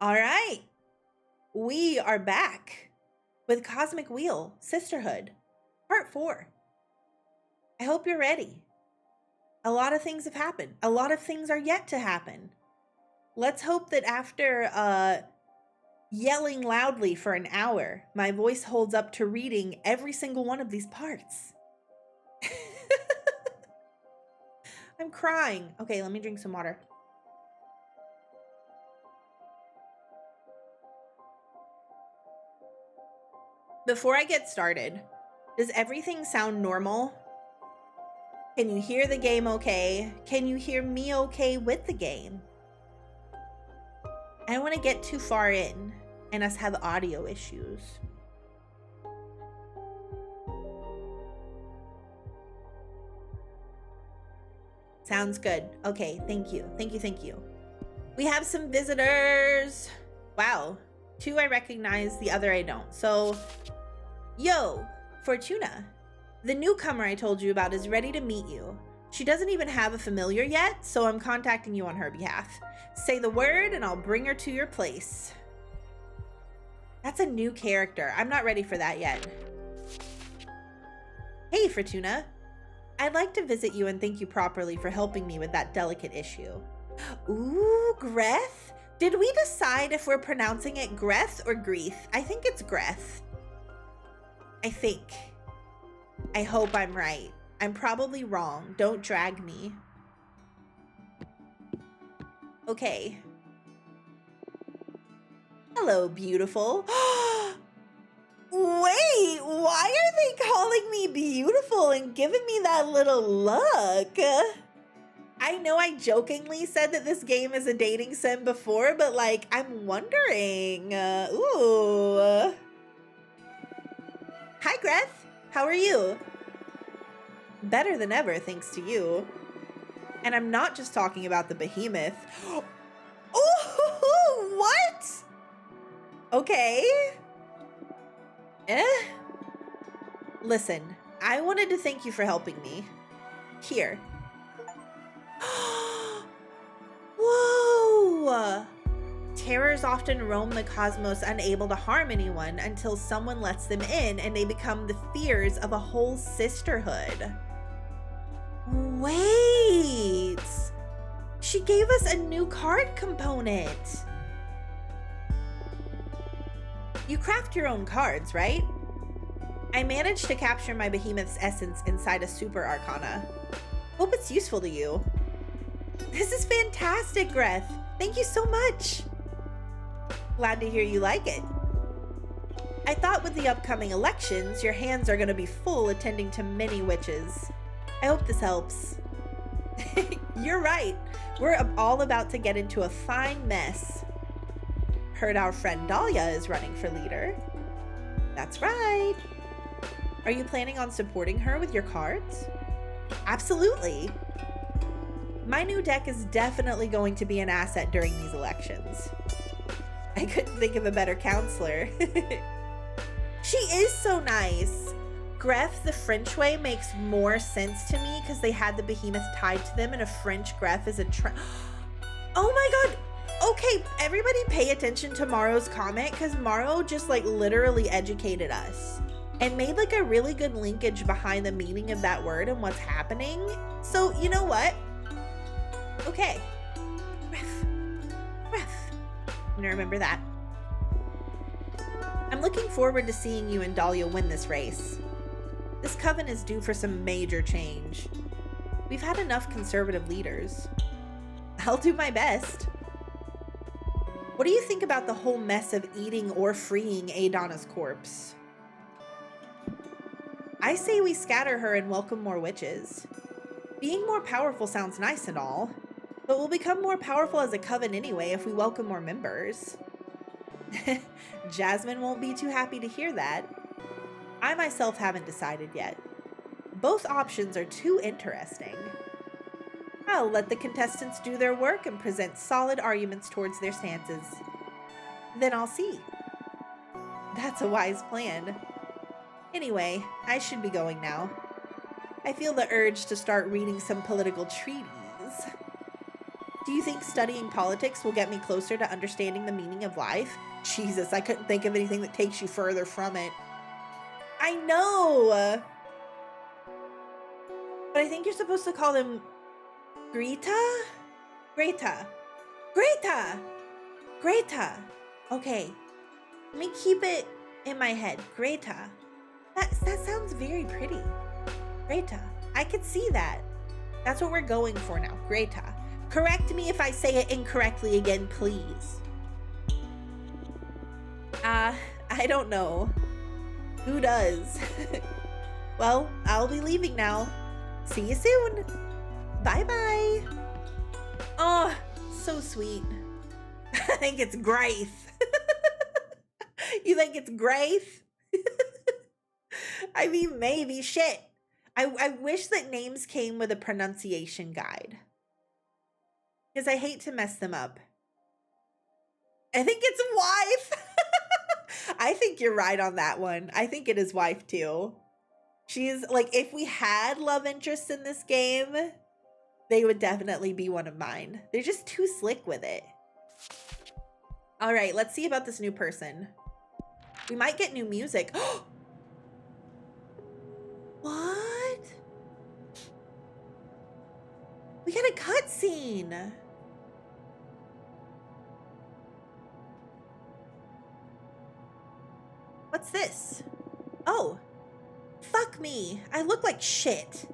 All right, we are back with Cosmic Wheel Sisterhood, Part 4. I hope you're ready. A lot of things have happened. A lot of things are yet to happen. Let's hope that after yelling loudly for an hour, my voice holds up to reading every single one of these parts. I'm crying. Okay, let me drink some water. Before I get started, does everything sound normal? Can you hear the game okay? Can you hear me okay with the game? I don't want to get too far in and us have audio issues. Sounds good. Okay, thank you. Thank you. We have some visitors. Wow. 2 I recognize, the other I don't. So, yo, Fortuna. The newcomer I told you about is ready to meet you. She doesn't even have a familiar yet, so I'm contacting you on her behalf. Say the word and I'll bring her to your place. That's a new character. I'm not ready for that yet. Hey, Fortuna. I'd like to visit you and thank you properly for helping me with that delicate issue. Ooh, Greth? Did we decide if we're pronouncing it Greth or Greeth? I think it's Greth. I think. I hope I'm right. I'm probably wrong. Don't drag me. Okay. Hello, beautiful. Wait, why are they calling me beautiful and giving me that little look? I know I jokingly said that this game is a dating sim before, but like, I'm wondering. Ooh. Hi, Greth. How are you? Better than ever, thanks to you. And I'm not just talking about the behemoth. Oh, what? Okay. Listen, I wanted to thank you for helping me. Here. Whoa! Terrors often roam the cosmos unable to harm anyone until someone lets them in and they become the fears of a whole sisterhood. Wait! She gave us a new card component. You craft your own cards, right? I managed to capture my behemoth's essence inside a super arcana. Hope it's useful to you. This is fantastic, Greth. Thank you so much. Glad to hear you like it. I thought with the upcoming elections, your hands are going to be full attending to many witches. I hope this helps. You're right. We're all about to get into a fine mess. Heard our friend Dahlia is running for leader. That's right. Are you planning on supporting her with your cards? Absolutely. My new deck is definitely going to be an asset during these elections. I couldn't think of a better counselor. She is so nice. Greth the French way makes more sense to me because they had the behemoth tied to them and a French Greth is a Oh my god. Okay, everybody pay attention to Maro's comment because Maro just like literally educated us and made like a really good linkage behind the meaning of that word and what's happening. So you know what? Okay. Greth. I'm gonna remember that. I'm looking forward to seeing you and Dahlia win this race. This coven is due for some major change. We've had enough conservative leaders. I'll do my best. What do you think about the whole mess of eating or freeing Adana's corpse? I say we scatter her and welcome more witches. Being more powerful sounds nice and all, but we'll become more powerful as a coven anyway if we welcome more members. Jasmine won't be too happy to hear that. I myself haven't decided yet. Both options are too interesting. I'll let the contestants do their work and present solid arguments towards their stances. Then I'll see. That's a wise plan. Anyway, I should be going now. I feel the urge to start reading some political treaties. Do you think studying politics will get me closer to understanding the meaning of life? Jesus, I couldn't think of anything that takes you further from it. I know! But I think you're supposed to call them Greta? Greta. Greta! Greta! Okay. Let me keep it in my head. Greta. That sounds very pretty. Greta. I could see that. That's what we're going for now. Greta. Correct me if I say it incorrectly again, please. I don't know. Who does? Well, I'll be leaving now. See you soon. Bye-bye. Oh, so sweet. I think it's Grace. You think it's Grace? I mean, maybe. Shit. I wish that names came with a pronunciation guide. Because I hate to mess them up. I think it's wife. I think you're right on that one. I think it is wife too. She's like, if we had love interests in this game, they would definitely be one of mine. They're just too slick with it. All right, let's see about this new person. We might get new music. What? We got a cutscene. What's this? Oh, fuck me. I look like shit.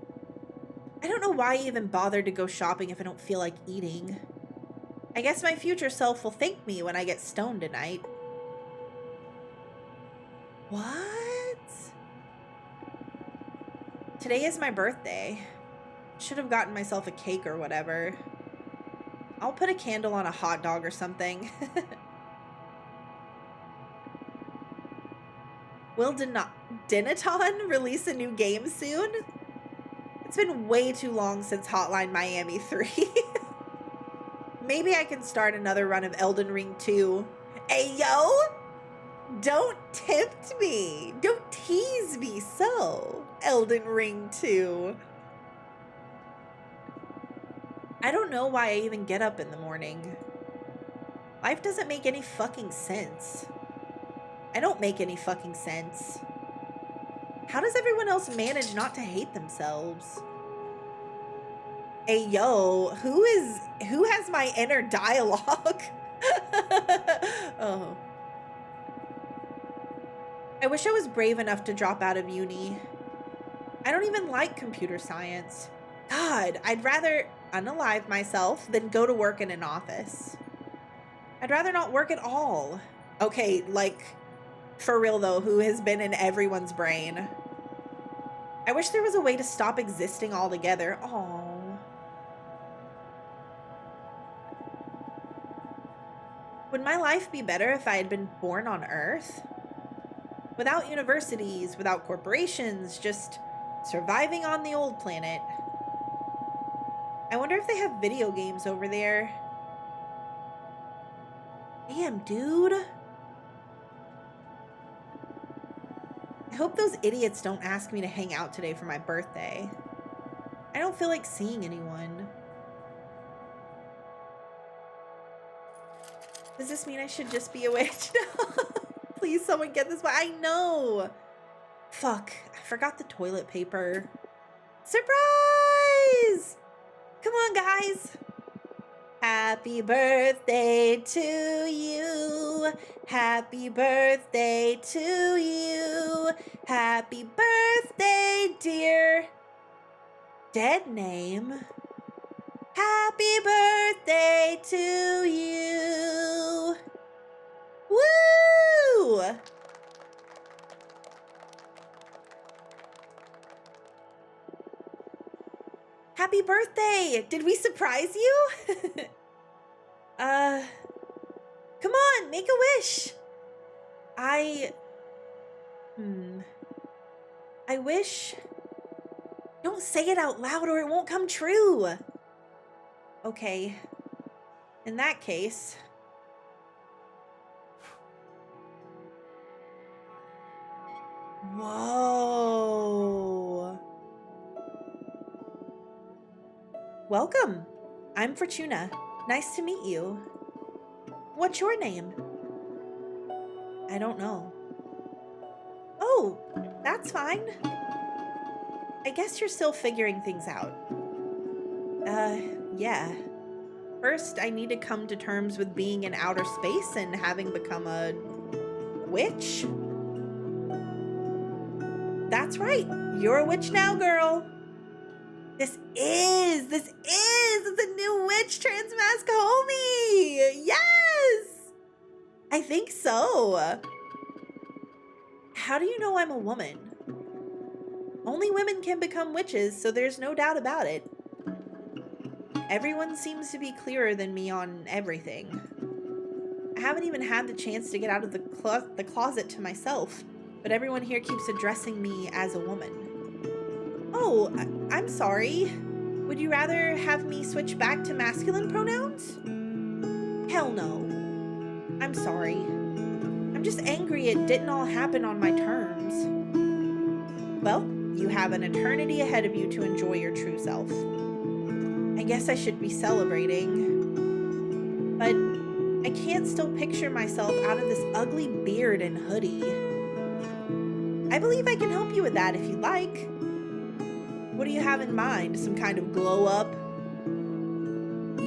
I don't know why I even bothered to go shopping if I don't feel like eating. I guess my future self will thank me when I get stoned tonight. What? Today is my birthday. Should have gotten myself a cake or whatever. I'll put a candle on a hot dog or something. Will Dinaton release a new game soon? It's been way too long since Hotline Miami 3. Maybe I can start another run of Elden Ring 2. Hey, yo! Don't tempt me. Don't tease me so. Elden Ring 2. I don't know why I even get up in the morning. Life doesn't make any fucking sense. I don't make any fucking sense. How does everyone else manage not to hate themselves? Hey, yo, who has my inner dialogue? Oh. I wish I was brave enough to drop out of uni. I don't even like computer science. God, I'd rather unalive myself than go to work in an office. I'd rather not work at all. Okay, like, for real though, who has been in everyone's brain? I wish there was a way to stop existing altogether. Aww. Would my life be better if I had been born on Earth? Without universities, without corporations, just surviving on the old planet. I wonder if they have video games over there. Damn, dude. I hope those idiots don't ask me to hang out today for my birthday. I don't feel like seeing anyone. Does this mean I should just be a witch? Please, someone get this one. I know. Fuck, I forgot the toilet paper. Surprise! Come on, guys. Happy birthday to you. Happy birthday to you. Happy birthday, dear. Dead name. Happy birthday to you. Woo! Happy birthday! Did we surprise you? Come on, make a wish. I wish. Don't say it out loud or it won't come true. Okay. In that case. Whoa. Welcome. I'm Fortuna. Nice to meet you. What's your name? I don't know. Oh, that's fine. I guess you're still figuring things out. Yeah. First, I need to come to terms with being in outer space and having become a witch. That's right. You're a witch now, girl. It's a new witch transmask homie. Yes. I think so. How do you know I'm a woman? Only women can become witches, so there's no doubt about it. Everyone seems to be clearer than me on everything. I haven't even had the chance to get out of the closet to myself, but everyone here keeps addressing me as a woman. Oh, I'm sorry. Would you rather have me switch back to masculine pronouns? Hell no. I'm sorry. I'm just angry it didn't all happen on my terms. Well, you have an eternity ahead of you to enjoy your true self. I guess I should be celebrating. But I can't still picture myself out of this ugly beard and hoodie. I believe I can help you with that if you'd like. What do you have in mind? Some kind of glow up?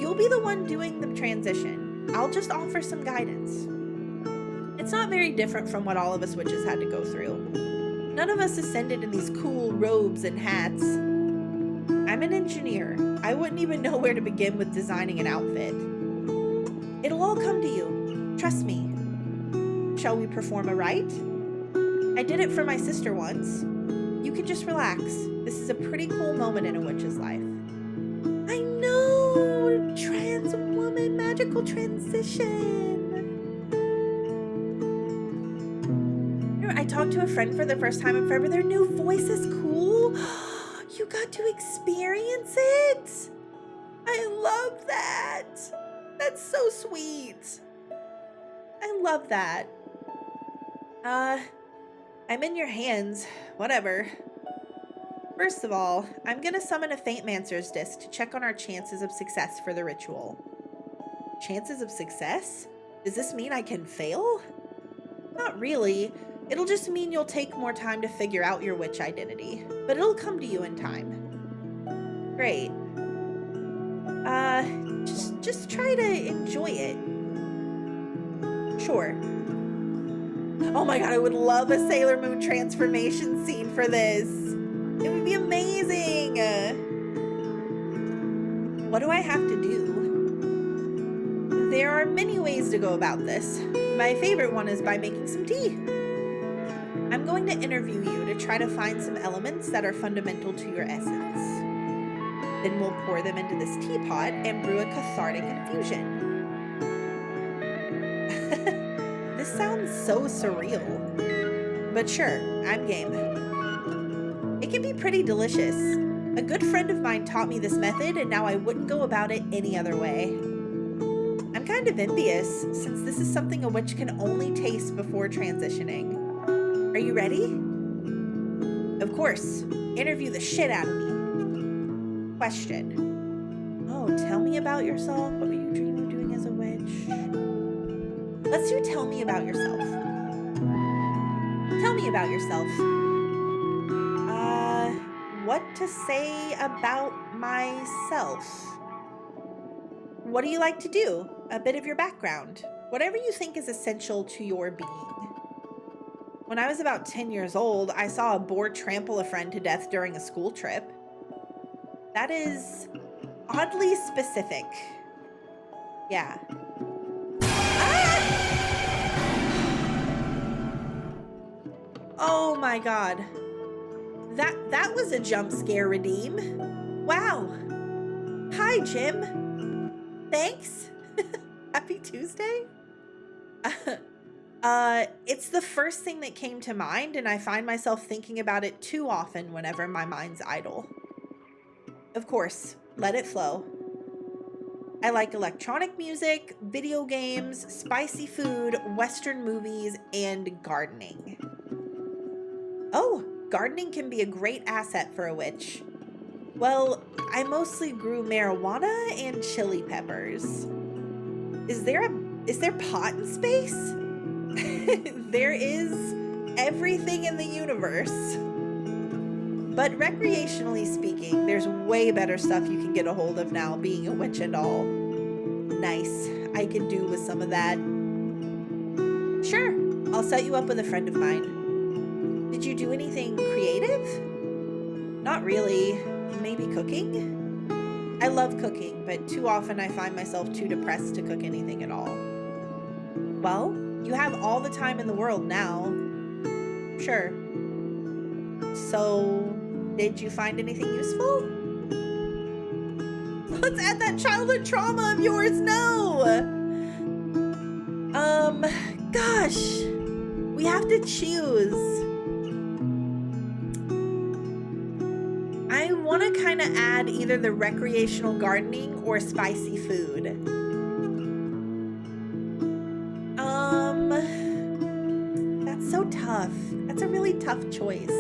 You'll be the one doing the transition. I'll just offer some guidance. It's not very different from what all of us witches had to go through. None of us ascended in these cool robes and hats. I'm an engineer. I wouldn't even know where to begin with designing an outfit. It'll all come to you. Trust me. Shall we perform a rite? I did it for my sister once. You can just relax. This is a pretty cool moment in a witch's life. I know! Trans woman magical transition. I talked to a friend for the first time in forever. Their new voice is cool. You got to experience it. I love that. That's so sweet. I love that. I'm in your hands. Whatever. First of all, I'm gonna summon a Faintmancer's disc to check on our chances of success for the ritual. Chances of success? Does this mean I can fail? Not really. It'll just mean you'll take more time to figure out your witch identity, but it'll come to you in time. Great. Just try to enjoy it. Sure. Oh my god, I would love a Sailor Moon transformation scene for this. It would be amazing. What do I have to do? There are many ways to go about this. My favorite one is by making some tea. I'm going to interview you to try to find some elements that are fundamental to your essence. Then we'll pour them into this teapot and brew a cathartic infusion. This sounds so surreal. But sure, I'm game. It can be pretty delicious. A good friend of mine taught me this method, and now I wouldn't go about it any other way. I'm kind of envious, since this is something a witch can only taste before transitioning. Are you ready? Of course. Interview the shit out of me. Question. Oh, tell me about yourself. What were you dreaming of doing as a witch? Let's do tell me about yourself. Tell me about yourself. What to say about myself? What do you like to do? A bit of your background. Whatever you think is essential to your being. When I was about 10 years old, I saw a boar trample a friend to death during a school trip. That is oddly specific. Yeah. Ah! Oh my god. That was a jump scare, Redeem. Wow. Hi, Jim. Thanks. Happy Tuesday. It's the first thing that came to mind, and I find myself thinking about it too often whenever my mind's idle. Of course, let it flow. I like electronic music, video games, spicy food, Western movies, and gardening. Oh, gardening can be a great asset for a witch. Well, I mostly grew marijuana and chili peppers. Is there pot in space? There is everything in the universe. But recreationally speaking, there's way better stuff you can get a hold of now, being a witch and all. Nice. I could do with some of that. Sure, I'll set you up with a friend of mine. Did you do anything creative? Not really. Maybe cooking? I love cooking, but too often I find myself too depressed to cook anything at all. Well, you have all the time in the world now. Sure. So, did you find anything useful? Let's add that childhood trauma of yours, no! Gosh, we have to choose. I want to kind of add either the recreational gardening or spicy food. That's so tough. That's a really tough choice.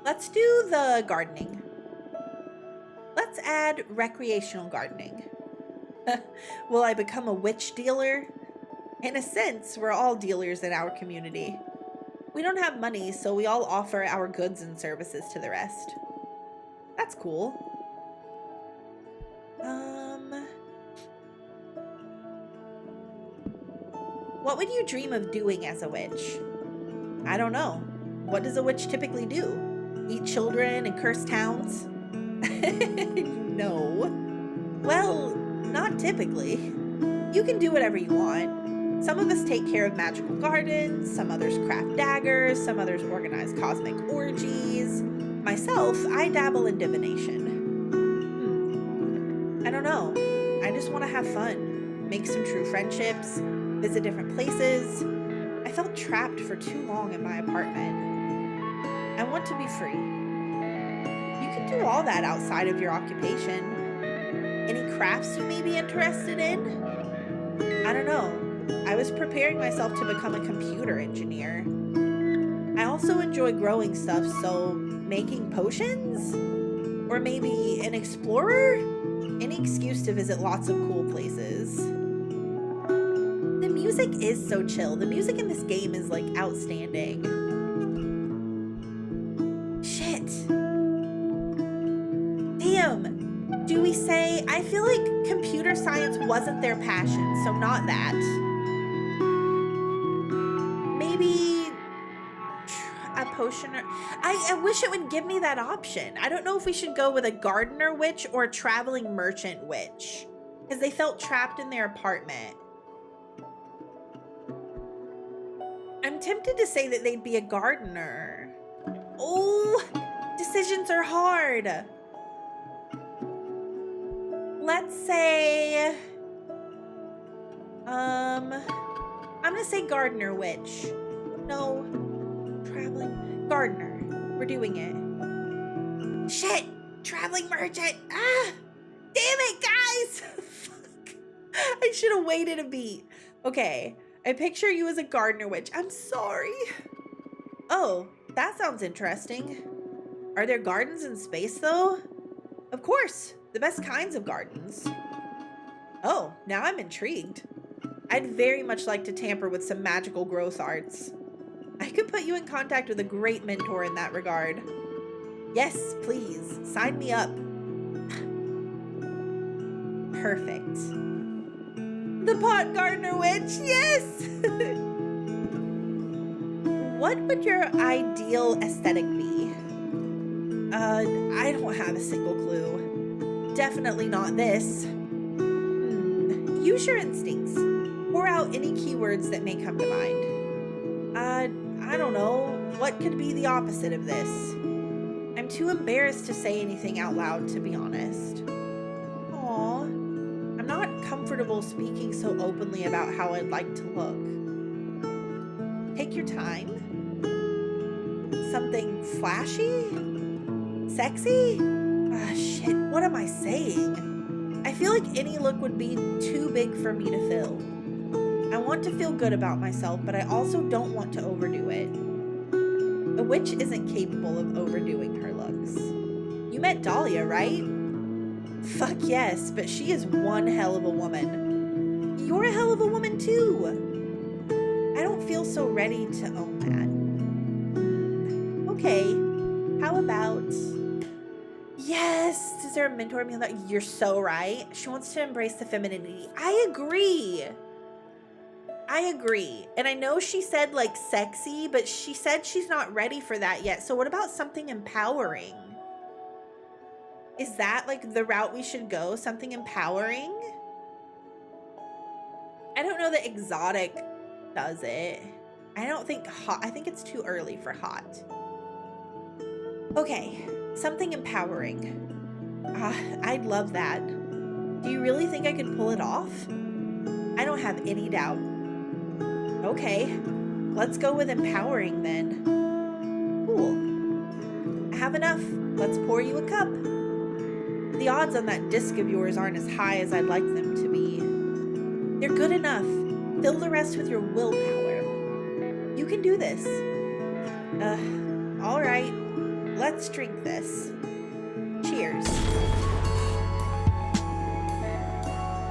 Let's do the gardening. Let's add recreational gardening. Will I become a witch dealer? In a sense, we're all dealers in our community. We don't have money, so we all offer our goods and services to the rest. That's cool. What would you dream of doing as a witch? I don't know. What does a witch typically do? Eat children and curse towns? No. Well, not typically. You can do whatever you want. Some of us take care of magical gardens, some others craft daggers, some others organize cosmic orgies. Myself, I dabble in divination. I don't know. I just want to have fun, make some true friendships, visit different places. I felt trapped for too long in my apartment. I want to be free. You can do all that outside of your occupation. Any crafts you may be interested in? I don't know. I was preparing myself to become a computer engineer. I also enjoy growing stuff, so making potions? Or maybe an explorer? Any excuse to visit lots of cool places. The music is so chill. The music in this game is like outstanding. Shit. Damn. Do we say, I feel like computer science wasn't their passion, so not that. Maybe a potioner. I wish it would give me that option. I don't know if we should go with a gardener witch or a traveling merchant witch, because they felt trapped in their apartment. I'm tempted to say that they'd be a gardener. Oh, decisions are hard. Let's say, I'm gonna say gardener witch. No, traveling gardener. We're doing it. Shit, traveling merchant. Ah, damn it, guys. Fuck. I should have waited a beat. Okay, I picture you as a gardener witch. I'm sorry. Oh, that sounds interesting. Are there gardens in space though? Of course. The best kinds of gardens. Oh, now I'm intrigued. I'd very much like to tamper with some magical growth arts. I could put you in contact with a great mentor in that regard. Yes, please, sign me up. Perfect. The pot gardener witch, yes! What would your ideal aesthetic be? I don't have a single clue. Definitely not this. Use your instincts. Pour out any keywords that may come to mind. I don't know. What could be the opposite of this? I'm too embarrassed to say anything out loud, to be honest. Aw. I'm not comfortable speaking so openly about how I'd like to look. Take your time. Something flashy? Sexy? Ah, shit, what am I saying? I feel like any look would be too big for me to fill. I want to feel good about myself, but I also don't want to overdo it. A witch isn't capable of overdoing her looks. You met Dahlia, right? Fuck yes, but she is one hell of a woman. You're a hell of a woman too. I don't feel so ready to own that. Okay, how about... Yes! Is there a mentor meal that you're so right? She wants to embrace the femininity. I agree. And I know she said like sexy, but she said she's not ready for that yet. So what about something empowering? Is that like the route we should go? Something empowering? I don't know that exotic does it. I don't think hot. I think it's too early for hot. Okay, something empowering. I'd love that. Do you really think I could pull it off? I don't have any doubt. Okay, let's go with empowering then. Cool. I have enough. Let's pour you a cup. The odds on that disc of yours aren't as high as I'd like them to be. They're good enough. Fill the rest with your willpower. You can do this. All right. Let's drink this. Cheers.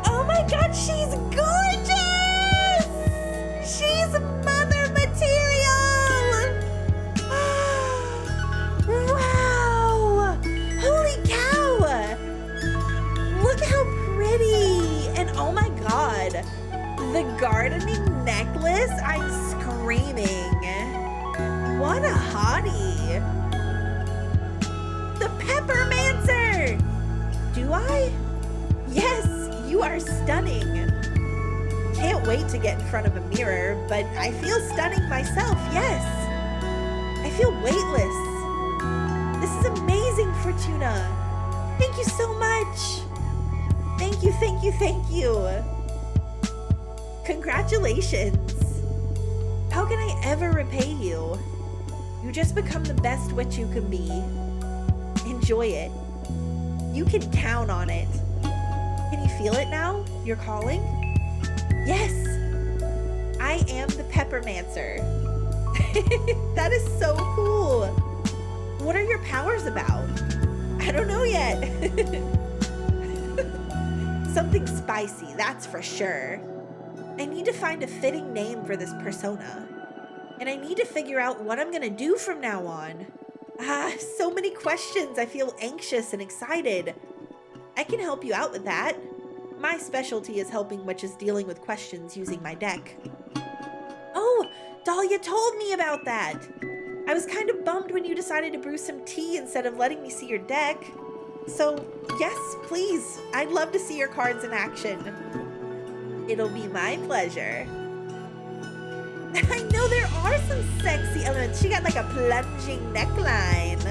Oh my God, she's gorgeous! She's mother material! Wow! Holy cow! Look how pretty! And oh my God, the gardening necklace, I'm screaming. What a hottie. The Peppermancer! Do I? Yes, you are stunning. Can't wait to get in front of a mirror, but I feel stunning myself, yes. I feel weightless. This is amazing, Fortuna. Thank you so much. Thank you, thank you, thank you. Congratulations. How can I ever repay you? You just become the best witch you can be. Enjoy it. You can count on it. Can you feel it now? You're calling? Yes, I am the Peppermancer. That is so cool. What are your powers about? I don't know yet. Something spicy, that's for sure. I need to find a fitting name for this persona. And I need to figure out what I'm gonna do from now on. So many questions. I feel anxious and excited. I can help you out with that. My specialty is helping witches dealing with questions using my deck. Oh, Dahlia told me about that. I was kind of bummed when you decided to brew some tea instead of letting me see your deck. So, yes, please. I'd love to see your cards in action. It'll be my pleasure. I know there are some sexy elements. She got like a plunging neckline.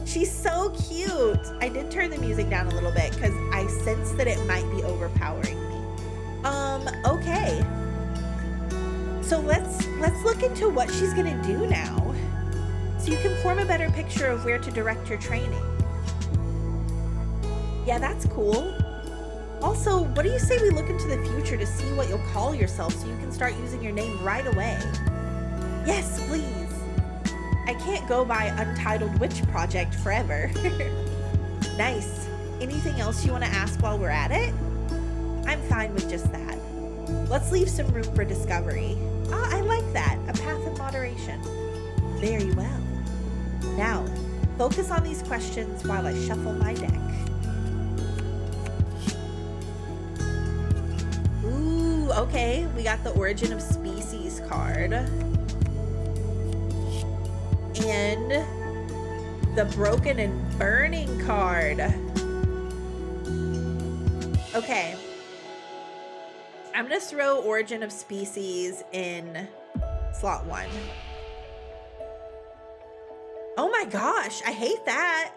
She's so cute. I did turn the music down a little bit because I sensed that it might be overpowering me. Okay. So let's look into what she's gonna do now. So you can form a better picture of where to direct your training. Yeah, that's cool. Also, what do you say we look into the future to see what you'll call yourself so you can start using your name right away? Yes, please. I can't go by Untitled Witch Project forever. Nice. Anything else you want to ask while we're at it? I'm fine with just that. Let's leave some room for discovery. I like that. A path of moderation. Very well. Now, focus on these questions while I shuffle my deck. Ooh, okay. We got the Origin of Species card. And the Broken and Burning card. Okay. I'm gonna throw Origin of Species in slot 1. Oh my gosh, I hate that.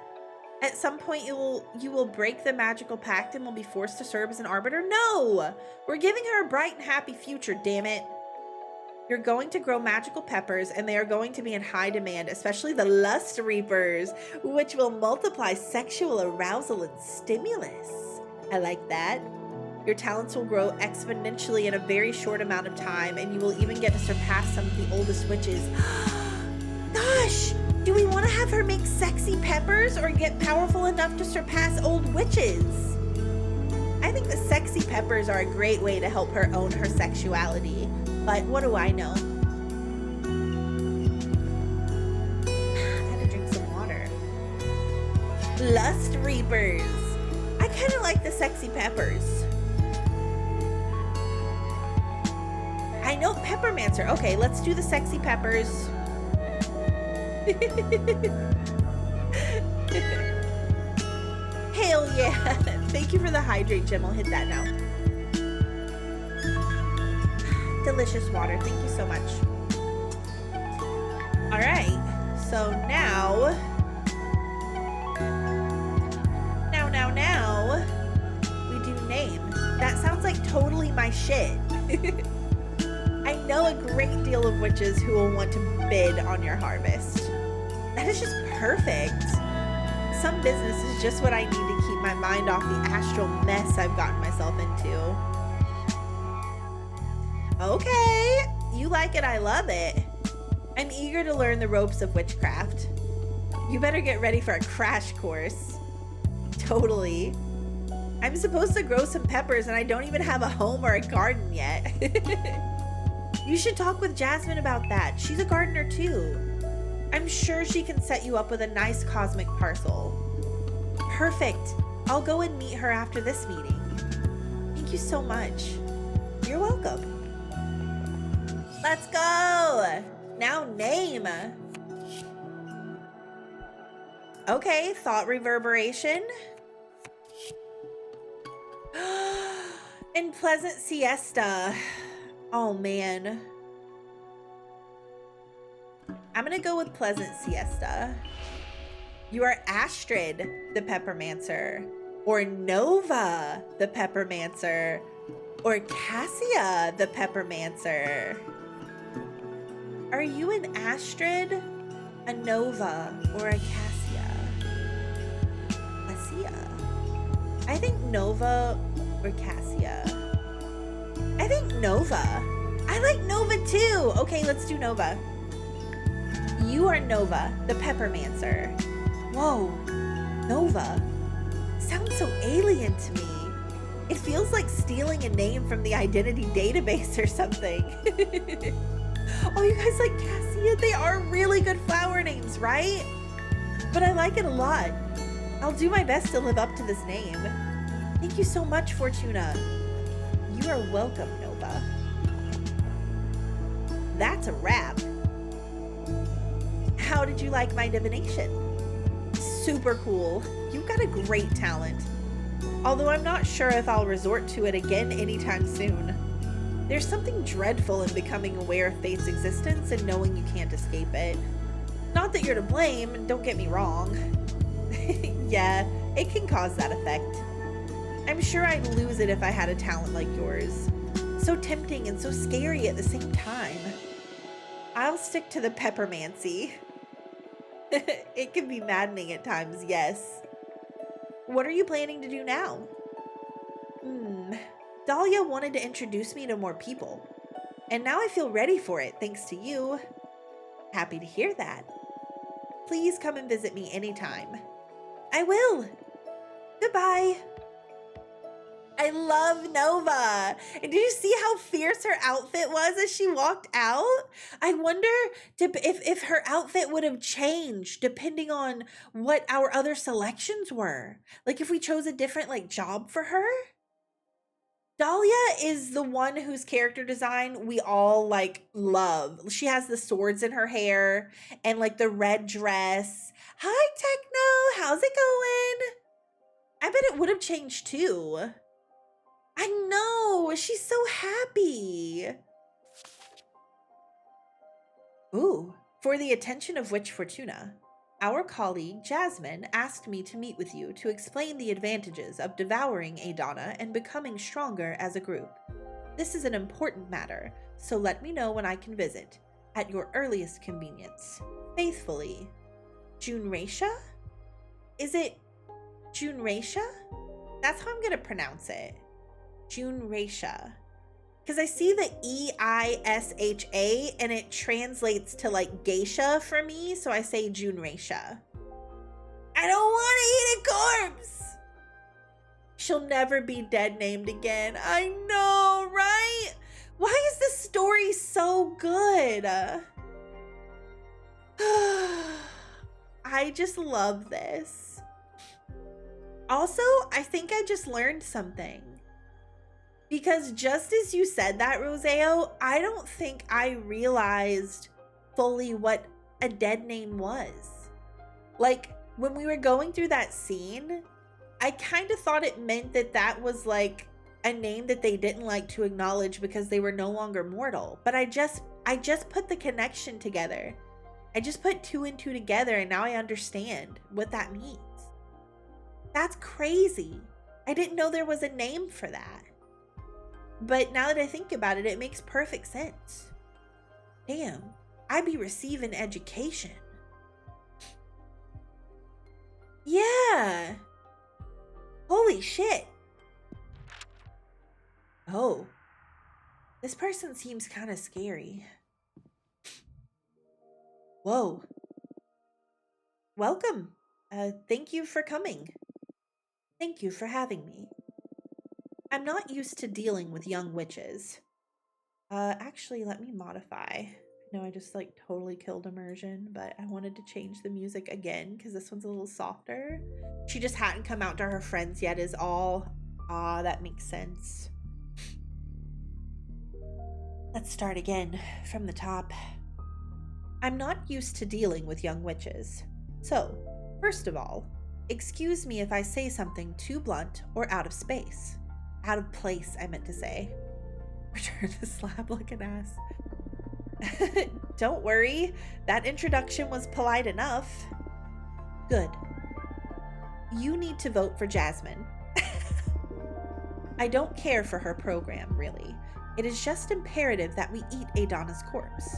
At some point you will break the magical pact and will be forced to serve as an arbiter. No! We're giving her a bright and happy future, damn it. You're going to grow magical peppers and they are going to be in high demand, especially the Lust Reapers, which will multiply sexual arousal and stimulus. I like that. Your talents will grow exponentially in a very short amount of time, and you will even get to surpass some of the oldest witches. Gosh, do we want to have her make sexy peppers or get powerful enough to surpass old witches? I think the sexy peppers are a great way to help her own her sexuality, but what do I know? I had to drink some water. Lust Reapers. I kind of like the sexy peppers. I know Peppermancer. Okay, let's do the sexy peppers. Hell yeah. Thank you for the hydrate gem. I'll hit that now. Delicious water. Thank you so much. All right. So now we do name. That sounds like totally my shit. I know a great deal of witches who will want to bid on your harvest. That is just perfect. Some business is just what I need to keep my mind off the astral mess I've gotten myself into. Okay, you like it, I love it. I'm eager to learn the ropes of witchcraft. You better get ready for a crash course. Totally. I'm supposed to grow some peppers and I don't even have a home or a garden yet. You should talk with Jasmine about that. She's a gardener too. I'm sure she can set you up with a nice cosmic parcel. Perfect. I'll go and meet her after this meeting. Thank you so much. You're welcome. Let's go. Now name. Okay, thought reverberation. And pleasant siesta. Oh man. I'm gonna go with pleasant siesta. You are Astrid, the Peppermancer, or Nova, the Peppermancer, or Cassia, the Peppermancer. Are you an Astrid, a Nova, or a Cassia? Cassia. I think Nova or Cassia. I think Nova. I like Nova too. Okay, let's do Nova. You are Nova, the Peppermancer. Whoa, Nova. Sounds so alien to me. It feels like stealing a name from the identity database or something. Oh, you guys like Cassia? They are really good flower names, right? But I like it a lot. I'll do my best to live up to this name. Thank you so much, Fortuna. You are welcome, Nova. That's a wrap. How did you like my divination? Super cool. You've got a great talent. Although I'm not sure if I'll resort to it again anytime soon. There's something dreadful in becoming aware of fate's existence and knowing you can't escape it. Not that you're to blame, don't get me wrong. Yeah, it can cause that effect. I'm sure I'd lose it if I had a talent like yours. So tempting and so scary at the same time. I'll stick to the peppermancy. It can be maddening at times, yes. What are you planning to do now? Dahlia wanted to introduce me to more people. And now I feel ready for it, thanks to you. Happy to hear that. Please come and visit me anytime. I will. Goodbye. I love Nova. And did you see how fierce her outfit was as she walked out? I wonder if her outfit would have changed depending on what our other selections were. Like if we chose a different job for her. Dahlia is the one whose character design we all love. She has the swords in her hair and the red dress. Hi, Techno. How's it going? I bet it would have changed too. I know, she's so happy. Ooh, for the attention of Witch Fortuna, our colleague Jasmine asked me to meet with you to explain the advantages of devouring a Donna and becoming stronger as a group. This is an important matter, so let me know when I can visit, at your earliest convenience. Faithfully, Junracia? Is it Junracia? That's how I'm gonna pronounce it. Juneisha. Because I see the Eisha and it translates to like geisha for me, so I say Juneisha. I don't want to eat a corpse! She'll never be dead named again. I know, right? Why is this story so good? I just love this. Also, I think I just learned something. Because just as you said that, Roseo, I don't think I realized fully what a dead name was. Like, when we were going through that scene, I kind of thought it meant that that was like a name that they didn't like to acknowledge because they were no longer mortal. But I just put the connection together. I just put 2 and 2 together, and now I understand what that means. That's crazy. I didn't know there was a name for that. But now that I think about it, it makes perfect sense. Damn, I be receiving education. Yeah. Holy shit. Oh. This person seems kind of scary. Whoa. Welcome. Thank you for coming. Thank you for having me. I'm not used to dealing with young witches. Actually, let me modify. No, I just like totally killed immersion, but I wanted to change the music again because this one's a little softer. She just hadn't come out to her friends yet is all. Ah, that makes sense. Let's start again from the top. I'm not used to dealing with young witches. So, first of all, excuse me if I say something too blunt or out of space. Out of place, I meant to say. Return to slab like an ass. Don't worry, that introduction was polite enough. Good. You need to vote for Jasmine. I don't care for her program, really. It is just imperative that we eat Adana's corpse.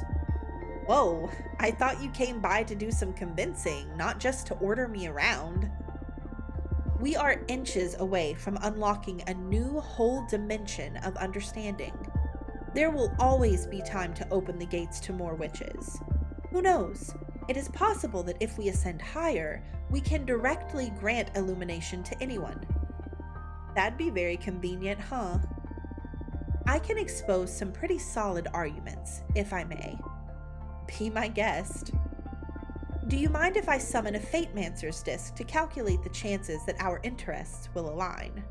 Whoa, I thought you came by to do some convincing, not just to order me around. We are inches away from unlocking a new whole dimension of understanding. There will always be time to open the gates to more witches. Who knows? It is possible that if we ascend higher, we can directly grant illumination to anyone. That'd be very convenient, huh? I can expose some pretty solid arguments, if I may. Be my guest. Do you mind if I summon a Fate-Mancer's disc to calculate the chances that our interests will align?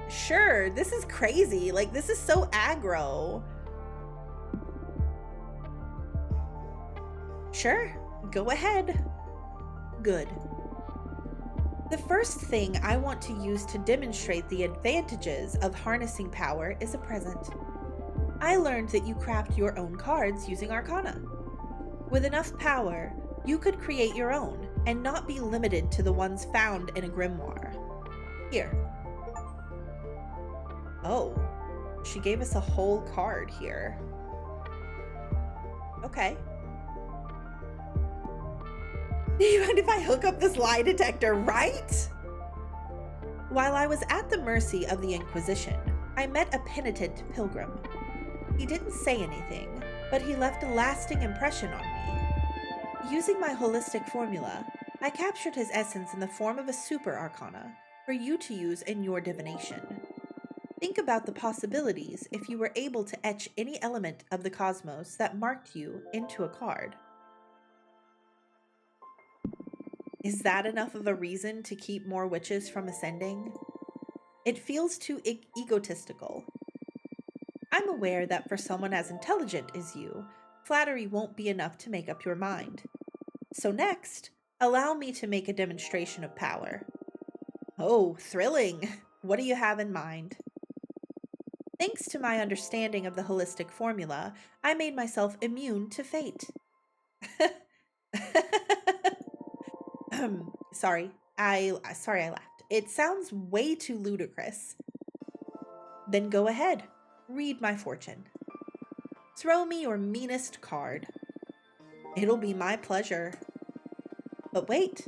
Sure, this is crazy. Like, this is so aggro. Sure, go ahead. Good. The first thing I want to use to demonstrate the advantages of harnessing power is a present. I learned that you craft your own cards using Arcana. With enough power, you could create your own and not be limited to the ones found in a grimoire. Here. Oh, she gave us a whole card here. Okay. Do you mind if I hook up this lie detector, right? While I was at the mercy of the Inquisition, I met a penitent pilgrim. He didn't say anything, but he left a lasting impression on me. Using my holistic formula, I captured his essence in the form of a super arcana for you to use in your divination. Think about the possibilities if you were able to etch any element of the cosmos that marked you into a card. Is that enough of a reason to keep more witches from ascending? It feels too egotistical. I'm aware that for someone as intelligent as you, flattery won't be enough to make up your mind. So next, allow me to make a demonstration of power. Oh, thrilling! What do you have in mind? Thanks to my understanding of the holistic formula, I made myself immune to fate. Sorry, I laughed. It sounds way too ludicrous. Then go ahead, read my fortune. Throw me your meanest card. It'll be my pleasure. But wait,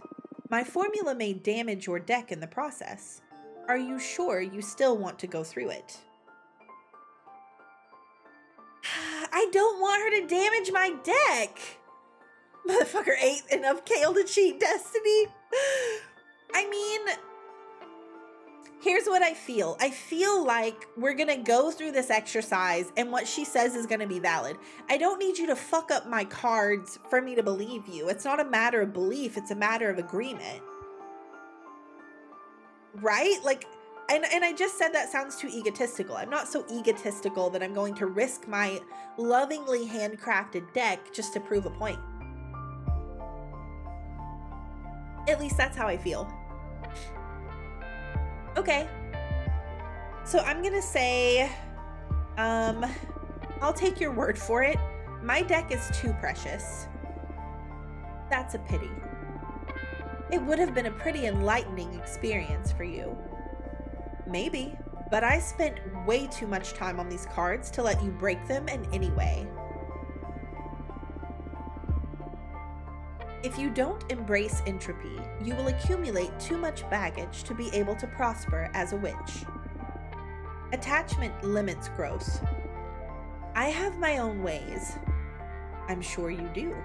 my formula may damage your deck in the process. Are you sure you still want to go through it? I don't want her to damage my deck. Motherfucker ate enough kale to cheat Destiny. I mean, here's what I feel. I feel like we're gonna go through this exercise and what she says is gonna be valid. I don't need you to fuck up my cards for me to believe you. It's not a matter of belief, it's a matter of agreement. Right? Like, and I just said that sounds too egotistical. I'm not so egotistical that I'm going to risk my lovingly handcrafted deck just to prove a point. At least that's how I feel. Okay. So I'm gonna say, I'll take your word for it. My deck is too precious. That's a pity. It would have been a pretty enlightening experience for you. Maybe, but I spent way too much time on these cards to let you break them in any way. If you don't embrace entropy, you will accumulate too much baggage to be able to prosper as a witch. Attachment limits growth. I have my own ways. I'm sure you do.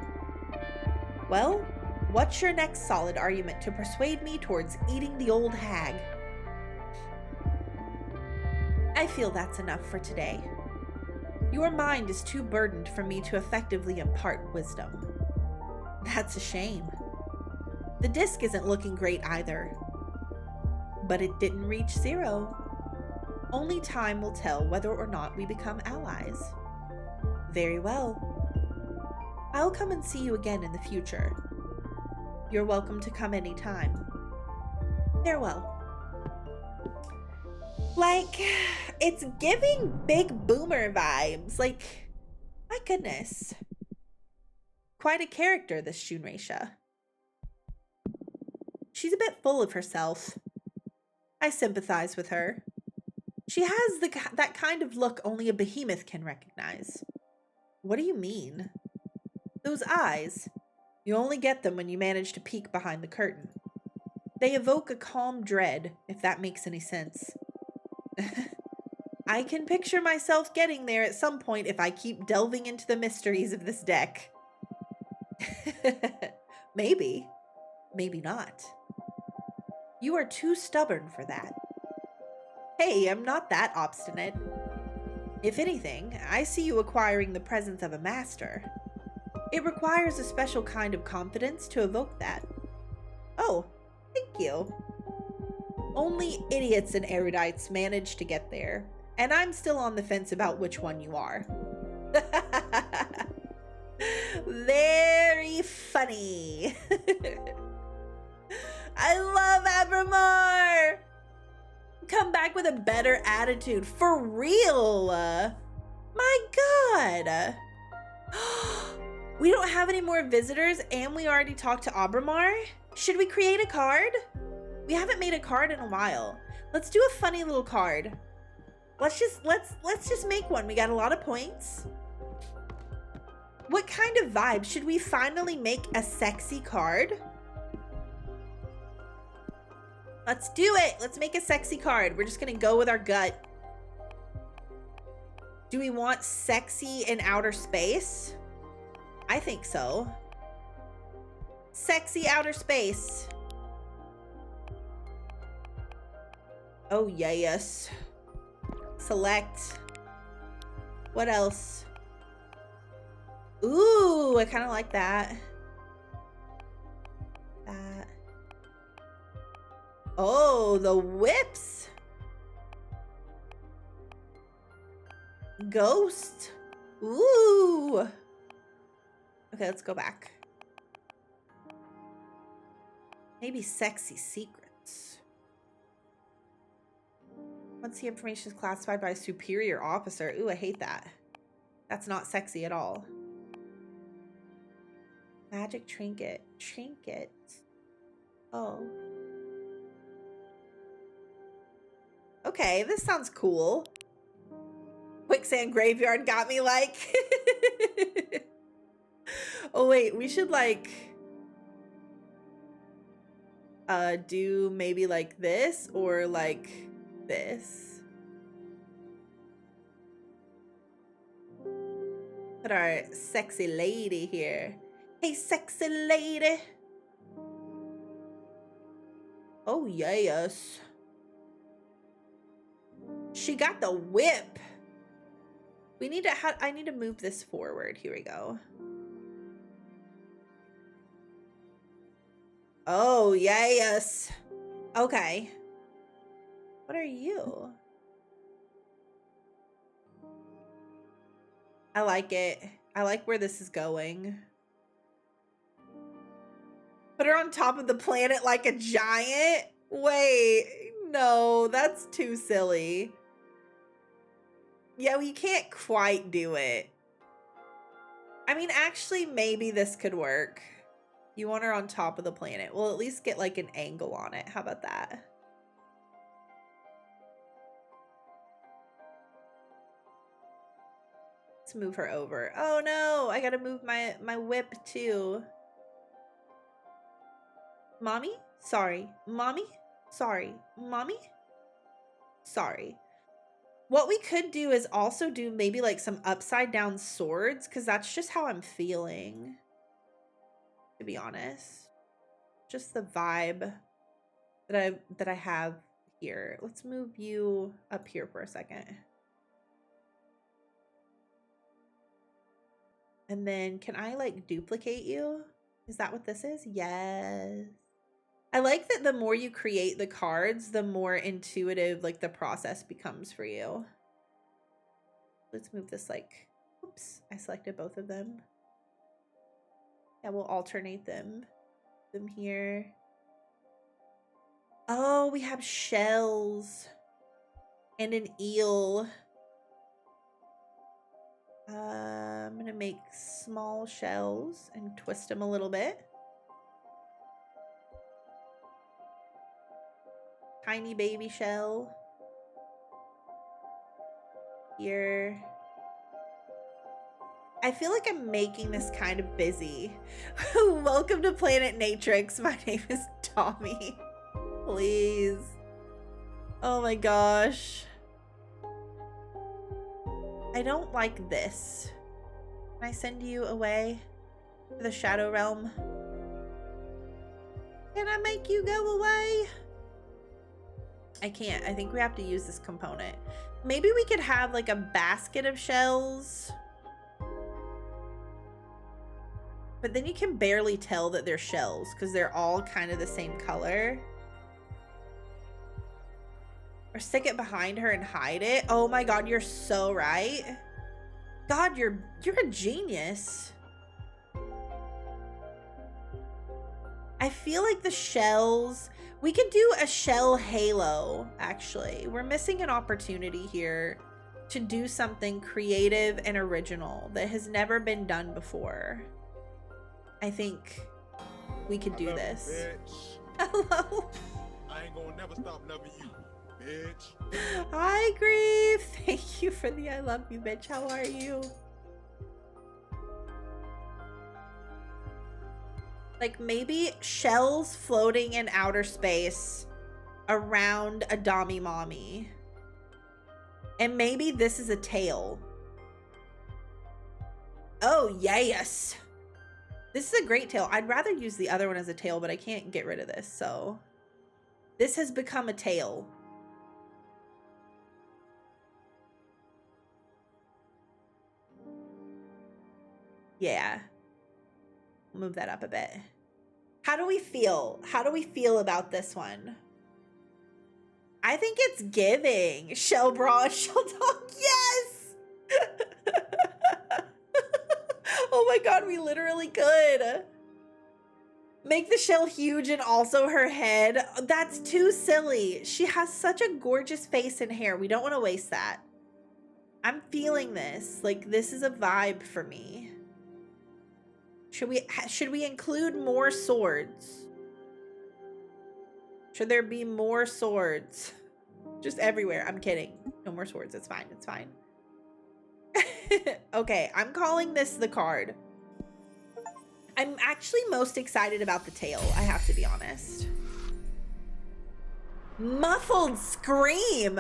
Well, what's your next solid argument to persuade me towards eating the old hag? I feel that's enough for today. Your mind is too burdened for me to effectively impart wisdom. That's a shame. The disc isn't looking great either. But it didn't reach 0. Only time will tell whether or not we become allies. Very well. I'll come and see you again in the future. You're welcome to come anytime. Farewell. Like, it's giving big boomer vibes. Like, my goodness. Quite a character, this Shunreisha. She's a bit full of herself. I sympathize with her. She has that kind of look only a behemoth can recognize. What do you mean? Those eyes. You only get them when you manage to peek behind the curtain. They evoke a calm dread, if that makes any sense. I can picture myself getting there at some point if I keep delving into the mysteries of this deck. Maybe. Maybe not. You are too stubborn for that. Hey, I'm not that obstinate. If anything, I see you acquiring the presence of a master. It requires a special kind of confidence to evoke that. Oh, thank you. Only idiots and erudites manage to get there, and I'm still on the fence about which one you are. Very funny. I love Abramar. Come back with a better attitude. For real. My God. We don't have any more visitors and we already talked to Abramar. Should we create a card? We haven't made a card in a while. Let's do a funny little card. Let's just make one. We got a lot of points. What kind of vibe? Should we finally make a sexy card? Let's do it. Let's make a sexy card. We're just gonna go with our gut. Do we want sexy in outer space? I think so. Sexy outer space. Oh, yes. Select. What else? Ooh, I kind of like that. That. Oh, the whips. Ghost. Ooh. Okay, let's go back. Maybe sexy secrets. Once the information is classified by a superior officer. Ooh, I hate that. That's not sexy at all. Magic trinket. Trinket. Oh. Okay, this sounds cool. Quicksand graveyard got me like. Oh wait, we should like. do maybe like this or like this. Put our sexy lady here. Hey, sexy lady. Oh, yes. She got the whip. We need to, I need to move this forward. Here we go. Oh, yes. Okay. What are you? I like it. I like where this is going. Put her on top of the planet like a giant? Wait, no, that's too silly. Yeah, we can't quite do it. I mean, actually, maybe this could work. You want her on top of the planet. We'll at least get like an angle on it. How about that? Let's move her over. Oh no, I gotta move my whip too. Mommy? Sorry. Mommy? Sorry. Mommy? Sorry. What we could do is also do maybe like some upside down swords, because that's just how I'm feeling, to be honest. Just the vibe that I have here. Let's move you up here for a second. And then can I like duplicate you? Is that what this is? Yes. I like that the more you create the cards, the more intuitive like the process becomes for you. Let's move this like, oops, I selected both of them. Yeah, we'll alternate them here. Oh, we have shells and an eel. I'm gonna make small shells and twist them a little bit. Tiny baby shell. Here. I feel like I'm making this kind of busy. Welcome to Planet Natrix. My name is Tommy. Please. Oh my gosh. I don't like this. Can I send you away to the Shadow Realm? Can I make you go away? I can't. I think we have to use this component. Maybe we could have like a basket of shells. But then you can barely tell that they're shells because they're all kind of the same color. Or stick it behind her and hide it. Oh my god, you're so right. God, you're a genius. I feel like the shells, we could do a shell halo, actually. We're missing an opportunity here to do something creative and original that has never been done before. I think we could do this. You, hello. I ain't gonna never stop loving you, bitch. Hi, Grief. Thank you for the I love you, bitch. How are you? Like maybe shells floating in outer space around a Dami Mommy. And maybe this is a tail. Oh, yes. This is a great tail. I'd rather use the other one as a tail, but I can't get rid of this, so. This has become a tail. Yeah. Move that up a bit. How do we feel? How do we feel about this one? I think it's giving. Shell bra and shell dog. Yes! Oh my god, we literally could. Make the shell huge and also her head. That's too silly. She has such a gorgeous face and hair. We don't want to waste that. I'm feeling this. Like, this is a vibe for me. Should we include more swords? Should there be more swords? Just everywhere. I'm kidding. No more swords. It's fine. It's fine. Okay, I'm calling this the card. I'm actually most excited about the tail, I have to be honest. Muffled scream.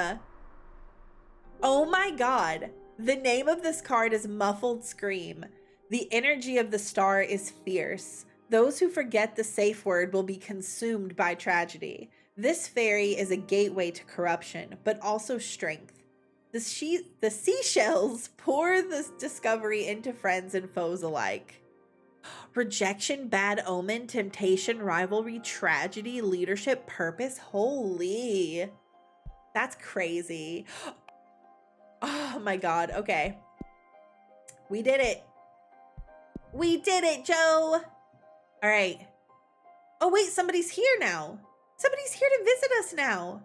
Oh my God. The name of this card is Muffled Scream. The energy of the star is fierce. Those who forget the safe word will be consumed by tragedy. This fairy is a gateway to corruption, but also strength. The seashells pour this discovery into friends and foes alike. Rejection, bad omen, temptation, rivalry, tragedy, leadership, purpose. Holy. That's crazy. Oh my God. Okay. We did it. We did it, Joe. All right. Oh, wait. Somebody's here now. Somebody's here to visit us now.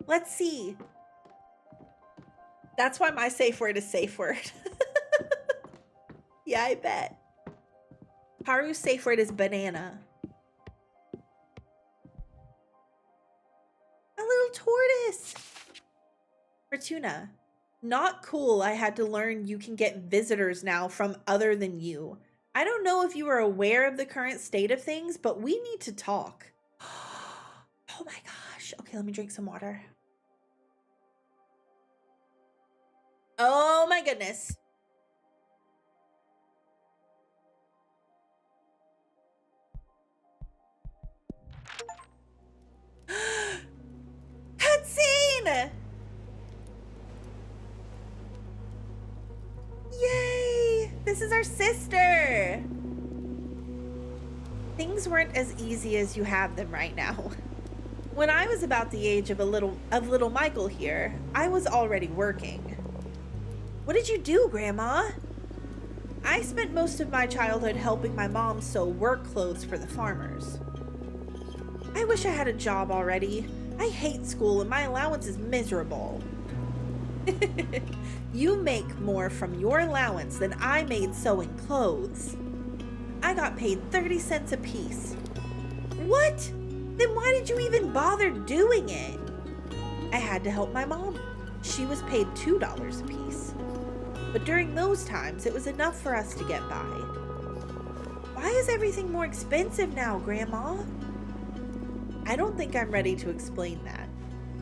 Let's see. That's why my safe word is safe word. Yeah, I bet. Haru's safe word is banana. A little tortoise. Fortuna. Not cool. I had to learn you can get visitors now from other than you. I don't know if you are aware of the current state of things, but we need to talk. Oh my gosh. Okay, let me drink some water. Oh my goodness. Cutscene! Yay! This is our sister! Things weren't as easy as you have them right now. When I was about the age of little Michael here, I was already working. What did you do, Grandma? I spent most of my childhood helping my mom sew work clothes for the farmers. I wish I had a job already. I hate school and my allowance is miserable. You make more from your allowance than I made sewing clothes. I got paid 30 cents a piece. What? Then why did you even bother doing it? I had to help my mom. She was paid $2 a piece. But during those times, it was enough for us to get by. Why is everything more expensive now, Grandma? I don't think I'm ready to explain that.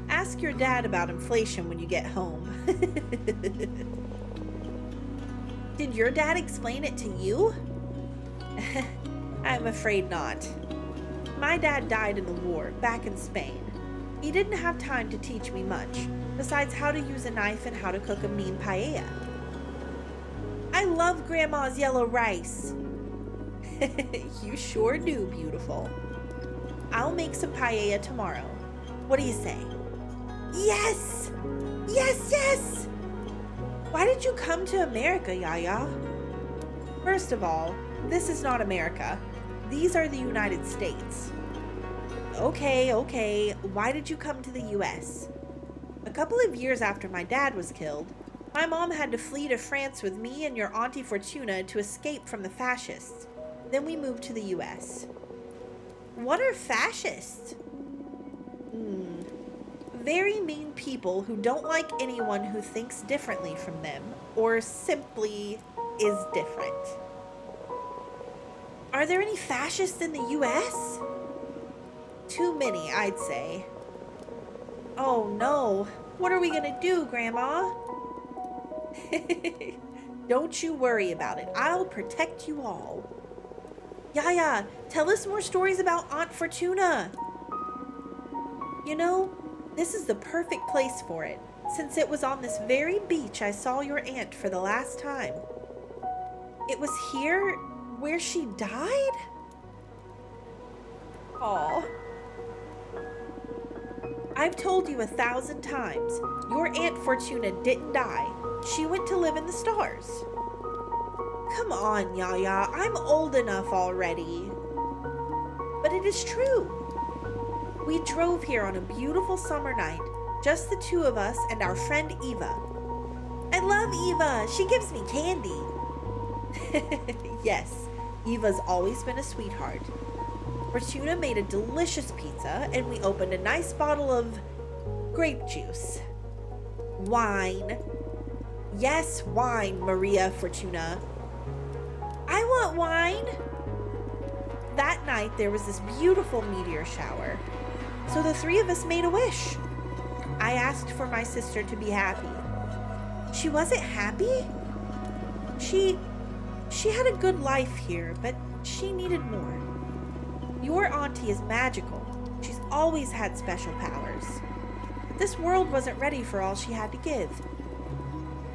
Ask your dad about inflation when you get home. Did your dad explain it to you? I'm afraid not. My dad died in the war back in Spain. He didn't have time to teach me much, besides how to use a knife and how to cook a mean paella. I love Grandma's yellow rice. You sure do, beautiful. I'll make some paella tomorrow. What do you say? Yes! Yes, yes! Why did you come to America, Yaya? First of all, this is not America. These are the United States. Okay. Why did you come to the US? A couple of years after my dad was killed, my mom had to flee to France with me and your Auntie Fortuna to escape from the fascists. Then we moved to the US. What are fascists? Very mean people who don't like anyone who thinks differently from them or simply is different. Are there any fascists in the US? Too many, I'd say. Oh no, what are we gonna do, Grandma? Don't you worry about it. I'll protect you all. Yaya, tell us more stories about Aunt Fortuna. You know, this is the perfect place for it, since it was on this very beach I saw your aunt for the last time. It was here where she died? Aw. I've told you 1,000 times, your Aunt Fortuna didn't die. She went to live in the stars. Come on, Yaya, I'm old enough already. But it is true. We drove here on a beautiful summer night, just the two of us and our friend Eva. I love Eva. She gives me candy. Yes, Eva's always been a sweetheart. Fortuna made a delicious pizza, and we opened a nice bottle of grape juice. Wine. Yes, wine, Maria Fortuna. I want wine. That night, there was this beautiful meteor shower. So the three of us made a wish. I asked for my sister to be happy. She wasn't happy? She had a good life here, but she needed more. Your auntie is magical. She's always had special powers. But this world wasn't ready for all she had to give.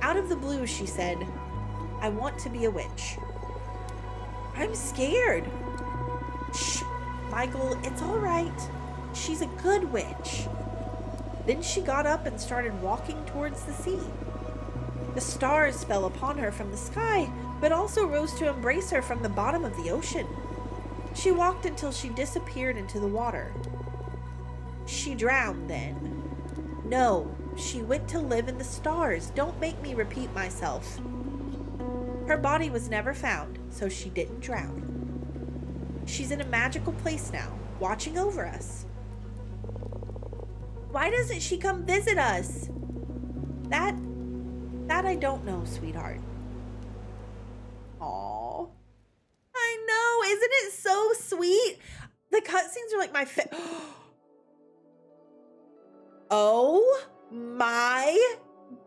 Out of the blue, she said, "I want to be a witch." I'm scared. Shh, Michael, it's all right. She's a good witch. Then she got up and started walking towards the sea. The stars fell upon her from the sky, but also rose to embrace her from the bottom of the ocean. She walked until she disappeared into the water. She drowned then. No, she went to live in the stars. Don't make me repeat myself. Her body was never found, so she didn't drown. She's in a magical place now, watching over us. Why doesn't she come visit us? That I don't know, sweetheart. Aww. I know, isn't it so sweet? The cutscenes are like my Oh my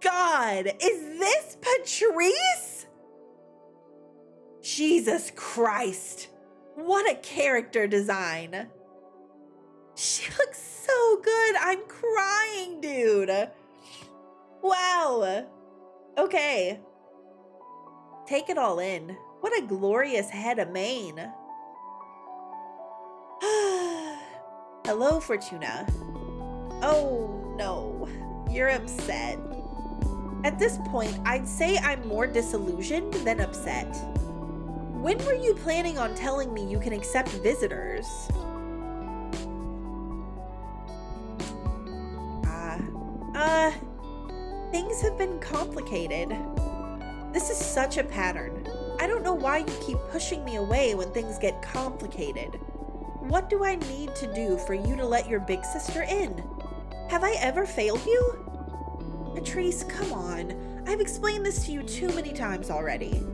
God, is this Patrice? Jesus Christ, what a character design. She looks so good, I'm crying, dude. Wow. Okay. Take it all in. What a glorious head of mane. Hello, Fortuna. Oh no, you're upset. At this point, I'd say I'm more disillusioned than upset. When were you planning on telling me you can accept visitors? Things have been complicated. This is such a pattern. I don't know why you keep pushing me away when things get complicated. What do I need to do for you to let your big sister in? Have I ever failed you? Patrice, come on. I've explained this to you too many times already.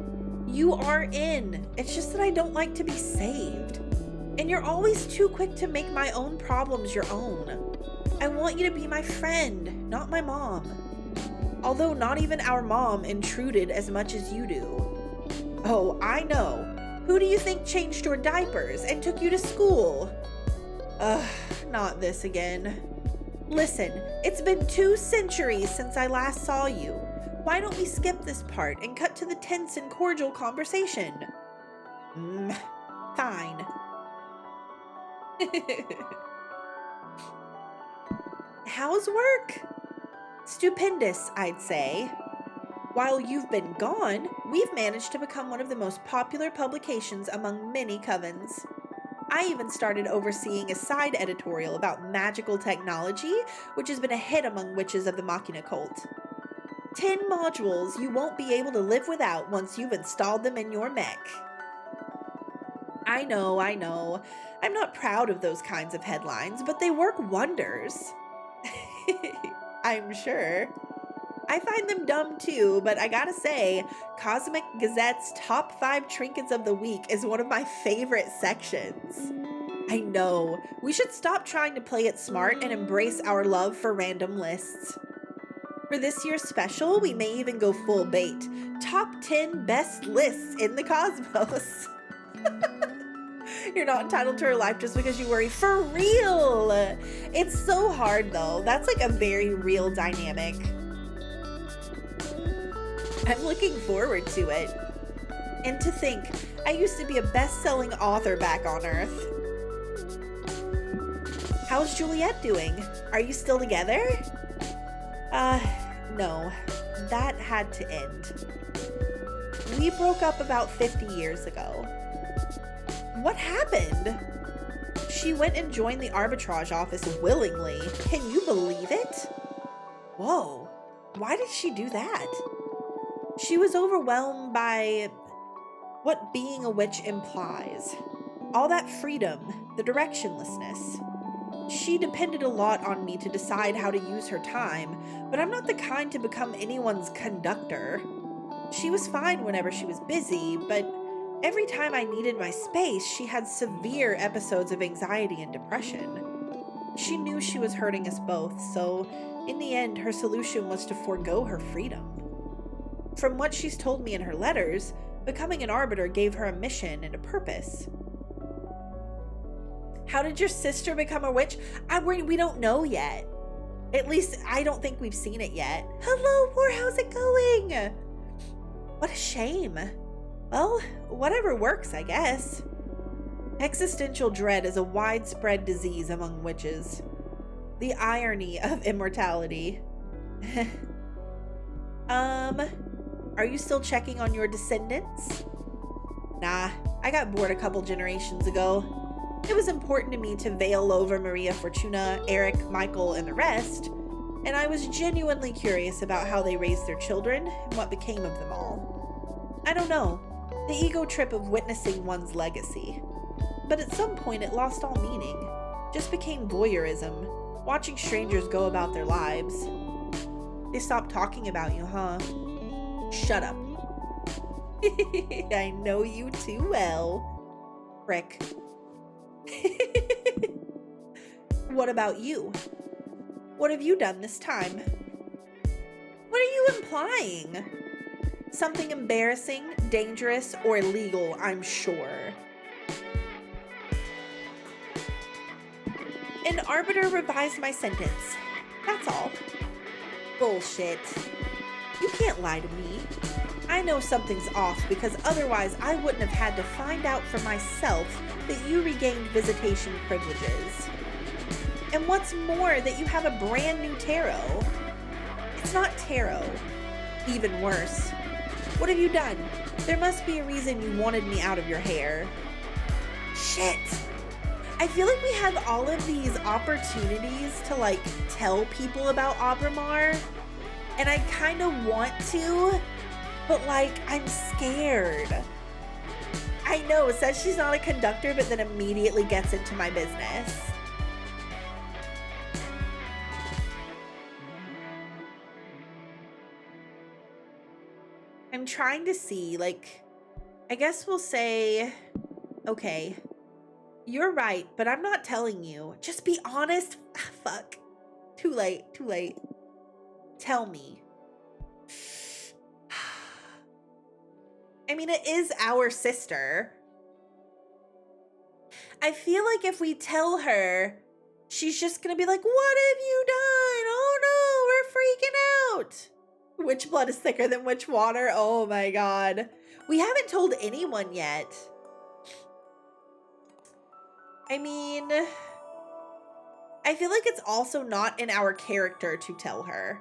You are in. It's just that I don't like to be saved. And you're always too quick to make my own problems your own. I want you to be my friend, not my mom. Although not even our mom intruded as much as you do. Oh, I know. Who do you think changed your diapers and took you to school? Ugh, not this again. Listen, it's been 2 centuries since I last saw you. Why don't we skip this part and cut to the tense and cordial conversation? Fine. How's work? Stupendous, I'd say. While you've been gone, we've managed to become one of the most popular publications among many covens. I even started overseeing a side editorial about magical technology, which has been a hit among witches of the Machina cult. 10 modules you won't be able to live without once you've installed them in your mech. I know. I'm not proud of those kinds of headlines, but they work wonders. I'm sure. I find them dumb too, but I gotta say, Cosmic Gazette's Top 5 Trinkets of the Week is one of my favorite sections. I know, we should stop trying to play it smart and embrace our love for random lists. For this year's special, we may even go full bait. Top 10 best lists in the cosmos. You're not entitled to her life just because you worry. For real! It's so hard though. That's like a very real dynamic. I'm looking forward to it. And to think, I used to be a best-selling author back on Earth. How's Juliet doing? Are you still together? No. That had to end. We broke up about 50 years ago. What happened? She went and joined the arbitrage office willingly. Can you believe it? Whoa. Why did she do that? She was overwhelmed by what being a witch implies. All that freedom, the directionlessness. She depended a lot on me to decide how to use her time, but I'm not the kind to become anyone's conductor. She was fine whenever she was busy, but every time I needed my space, she had severe episodes of anxiety and depression. She knew she was hurting us both, so in the end, her solution was to forego her freedom. From what she's told me in her letters, becoming an arbiter gave her a mission and a purpose. How did your sister become a witch? We don't know yet. At least, I don't think we've seen it yet. Hello, War, how's it going? What a shame. Well, whatever works, I guess. Existential dread is a widespread disease among witches. The irony of immortality. Are you still checking on your descendants? Nah, I got bored a couple generations ago. It was important to me to veil over Maria Fortuna, Eric, Michael, and the rest, and I was genuinely curious about how they raised their children and what became of them all. I don't know, the ego trip of witnessing one's legacy. But at some point it lost all meaning, just became voyeurism, watching strangers go about their lives. They stopped talking about you, huh? Shut up. I know you too well. Frick. What about you? What have you done this time? What are you implying? Something embarrassing, dangerous, or illegal, I'm sure. An arbiter revised my sentence. That's all. Bullshit. You can't lie to me. I know something's off because otherwise I wouldn't have had to find out for myself that you regained visitation privileges. And what's more, that you have a brand new tarot. It's not tarot. Even worse. What have you done? There must be a reason you wanted me out of your hair. Shit. I feel like we have all of these opportunities to tell people about Abramar, and I kind of want to, but I'm scared. I know, it says she's not a conductor, but then immediately gets into my business. I'm trying to see, I guess we'll say, okay, you're right, but I'm not telling you. Just be honest. Fuck. Too late. Tell me. I mean, it is our sister. I feel like if we tell her, she's just gonna be like, what have you done? Oh no, we're freaking out. Which blood is thicker than which water? Oh my god. We haven't told anyone yet. I mean, I feel like it's also not in our character to tell her.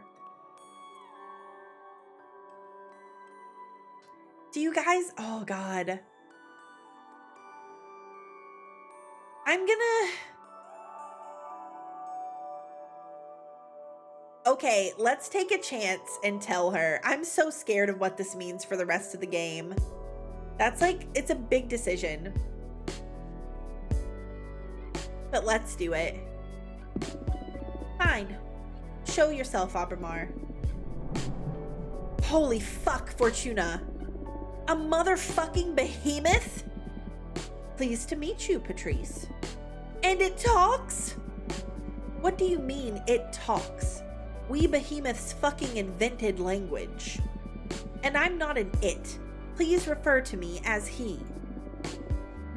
Do you guys? Oh god. Okay, let's take a chance and tell her. I'm so scared of what this means for the rest of the game. That's it's a big decision. But let's do it. Fine. Show yourself, Abramar. Holy fuck, Fortuna. A motherfucking behemoth? Pleased to meet you, Patrice. And it talks? What do you mean, it talks? We behemoths fucking invented language. And I'm not an it. Please refer to me as he.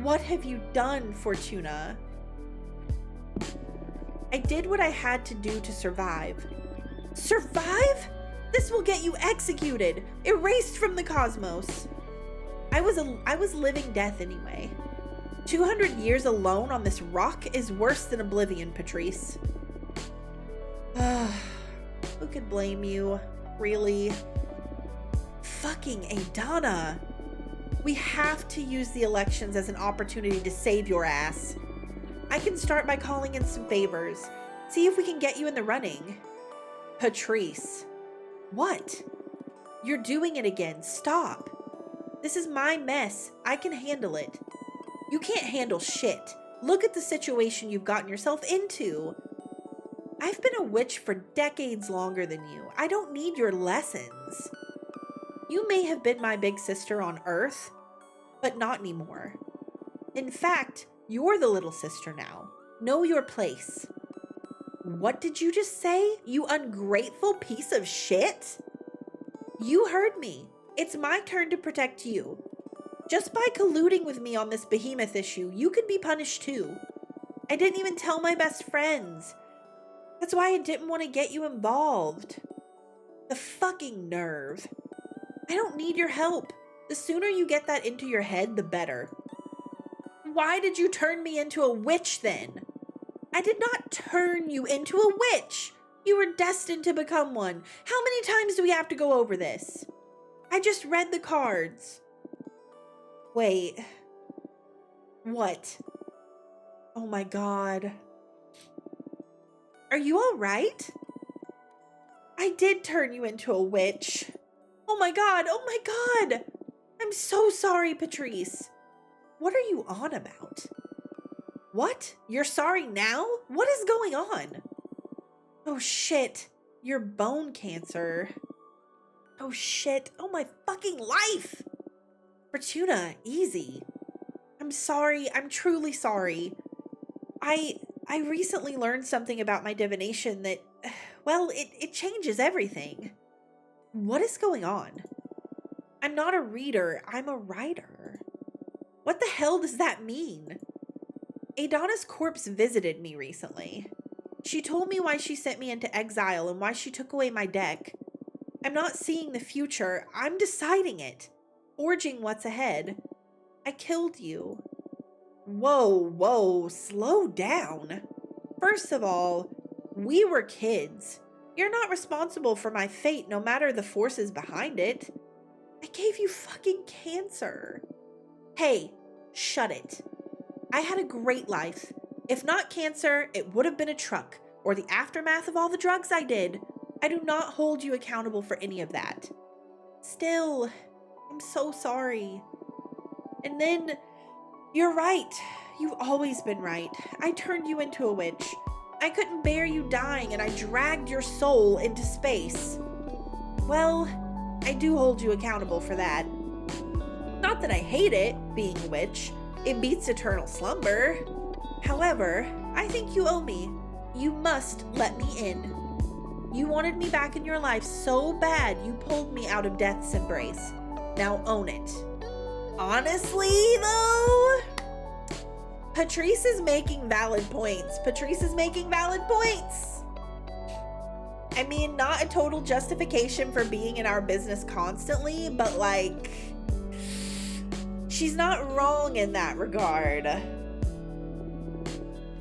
What have you done, Fortuna? I did what I had to do to survive. Survive? This will get you executed, erased from the cosmos. I was living death anyway. 200 years alone on this rock is worse than oblivion, Patrice. Who could blame you? Really? Fucking Adana. We have to use the elections as an opportunity to save your ass. I can start by calling in some favors. See if we can get you in the running. Patrice. What? You're doing it again. Stop. This is my mess. I can handle it. You can't handle shit. Look at the situation you've gotten yourself into. I've been a witch for decades longer than you. I don't need your lessons. You may have been my big sister on Earth, but not anymore. In fact, you're the little sister now. Know your place. What did you just say? You ungrateful piece of shit? You heard me. It's my turn to protect you. Just by colluding with me on this behemoth issue, you could be punished too. I didn't even tell my best friends. That's why I didn't want to get you involved. The fucking nerve. I don't need your help. The sooner you get that into your head, the better. Why did you turn me into a witch then? I did not turn you into a witch. You were destined to become one. How many times do we have to go over this? I just read the cards. Wait. What? Oh my God. Are you all right? I did turn you into a witch. Oh my God. Oh my God. I'm so sorry, Patrice. What are you on about? What? You're sorry now? What is going on? Oh shit. Your bone cancer. Oh shit. Oh my fucking life. Fortuna, easy. I'm sorry. I'm truly sorry. I recently learned something about my divination that, well, it changes everything. What is going on? I'm not a reader. I'm a writer. What the hell does that mean? Adana's corpse visited me recently. She told me why she sent me into exile and why she took away my deck. I'm not seeing the future. I'm deciding it. Forging what's ahead. I killed you. Whoa, slow down. First of all, we were kids. You're not responsible for my fate, no matter the forces behind it. I gave you fucking cancer. Hey, shut it. I had a great life. If not cancer, it would have been a truck, or the aftermath of all the drugs I did. I do not hold you accountable for any of that. Still, I'm so sorry. And then, you're right. You've always been right. I turned you into a witch. I couldn't bear you dying, and I dragged your soul into space. Well, I do hold you accountable for that. Not that I hate it, being a witch. It beats eternal slumber. However, I think you owe me. You must let me in. You wanted me back in your life so bad you pulled me out of death's embrace. Now own it. Honestly, though, Patrice is making valid points. Patrice is making valid points. I mean, not a total justification for being in our business constantly, but like, she's not wrong in that regard.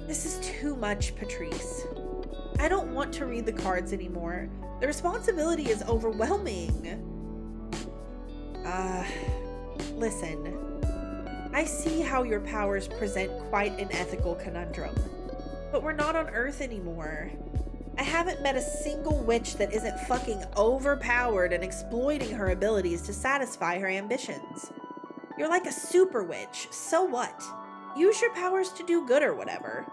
This is too much, Patrice. I don't want to read the cards anymore. The responsibility is overwhelming. Listen. I see how your powers present quite an ethical conundrum, but we're not on Earth anymore. I haven't met a single witch that isn't fucking overpowered and exploiting her abilities to satisfy her ambitions. You're like a super witch, so what? Use your powers to do good or whatever.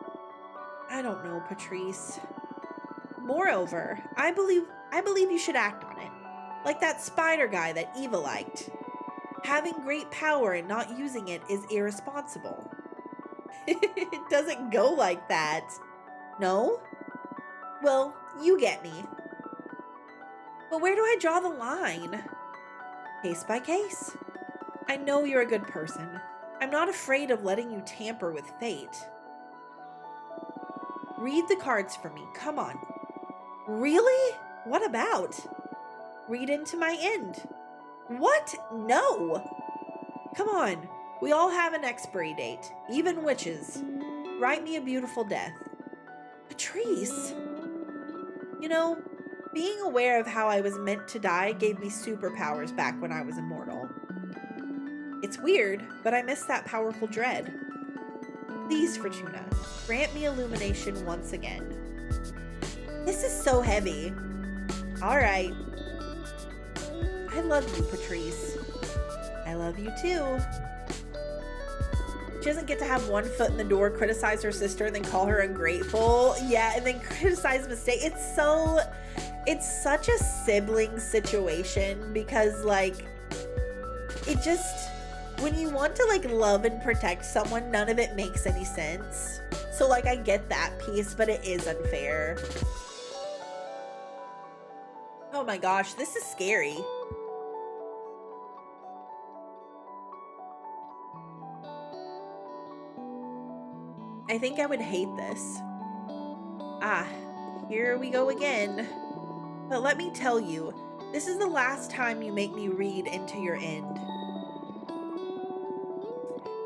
I don't know, Patrice. Moreover, I believe you should act on it. Like that spider guy that Eva liked. Having great power and not using it is irresponsible. It doesn't go like that. No? Well, you get me. But where do I draw the line? Case by case. I know you're a good person. I'm not afraid of letting you tamper with fate. Read the cards for me, come on. Really? What about? Read into my end. What? No! Come on, we all have an expiry date, even witches. Write me a beautiful death. Patrice? You know, being aware of how I was meant to die gave me superpowers back when I was immortal. It's weird, but I miss that powerful dread. Please, Fortuna, grant me illumination once again. This is so heavy. All right. I love you, Patrice. I love you too. She doesn't get to have one foot in the door, criticize her sister, and then call her ungrateful. Yeah, and then criticize mistake. It's such a sibling situation because, like, it just, when you want to, like, love and protect someone, none of it makes any sense. So like I get that piece, but it is unfair. Oh my gosh, this is scary. I think I would hate this. Ah, here we go again. But let me tell you, this is the last time you make me read into your end.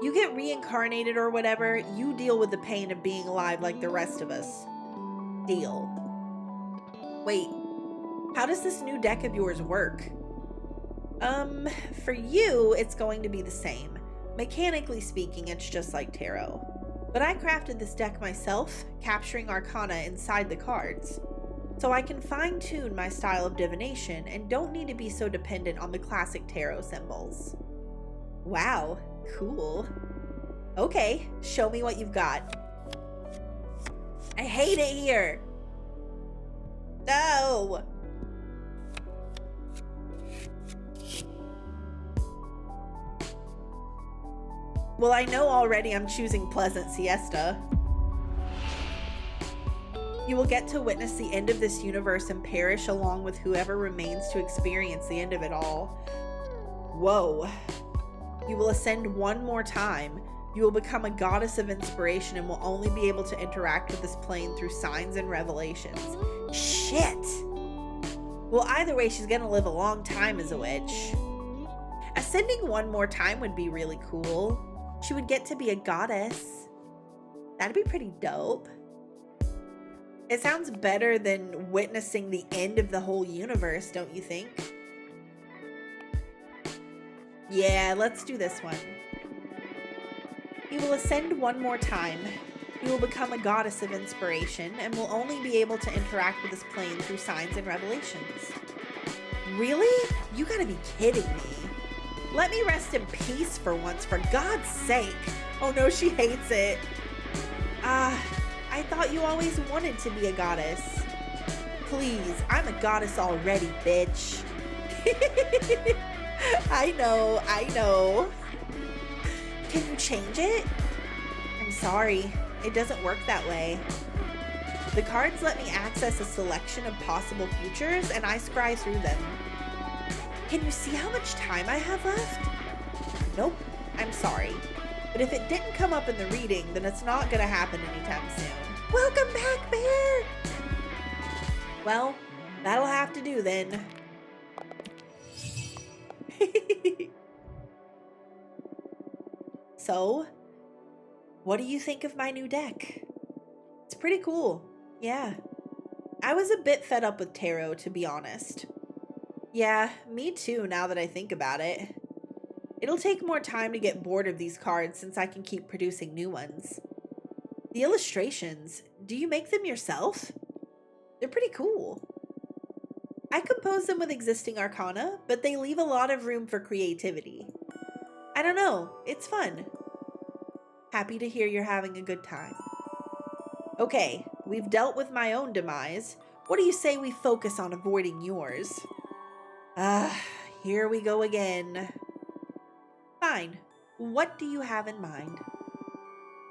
You get reincarnated or whatever, you deal with the pain of being alive like the rest of us. Deal. Wait, how does this new deck of yours work? For you, it's going to be the same. Mechanically speaking, it's just like tarot. But I crafted this deck myself, capturing arcana inside the cards. So I can fine-tune my style of divination and don't need to be so dependent on the classic tarot symbols. Wow, cool. Okay, show me what you've got. I hate it here. No. Well, I know already I'm choosing Pleasant Siesta. You will get to witness the end of this universe and perish along with whoever remains to experience the end of it all. Whoa. You will ascend one more time. You will become a goddess of inspiration and will only be able to interact with this plane through signs and revelations. Shit! Well, either way, she's gonna live a long time as a witch. Ascending one more time would be really cool. She would get to be a goddess. That'd be pretty dope. It sounds better than witnessing the end of the whole universe, don't you think? Yeah, let's do this one. You will ascend one more time. You will become a goddess of inspiration and will only be able to interact with this plane through signs and revelations. Really? You gotta be kidding me. Let me rest in peace for once, for God's sake. Oh no, she hates it. I thought you always wanted to be a goddess. Please, I'm a goddess already, bitch. I know. Can you change it? I'm sorry, it doesn't work that way. The cards let me access a selection of possible futures and I scry through them. Can you see how much time I have left? Nope, I'm sorry. But if it didn't come up in the reading, then it's not gonna happen anytime soon. Welcome back, Bear! Well, that'll have to do then. So, what do you think of my new deck? It's pretty cool, yeah. I was a bit fed up with tarot, to be honest. Yeah, me too, now that I think about it. It'll take more time to get bored of these cards since I can keep producing new ones. The illustrations, do you make them yourself? They're pretty cool. I compose them with existing arcana, but they leave a lot of room for creativity. I don't know, it's fun. Happy to hear you're having a good time. Okay, we've dealt with my own demise. What do you say we focus on avoiding yours? Here we go again. Fine. What do you have in mind?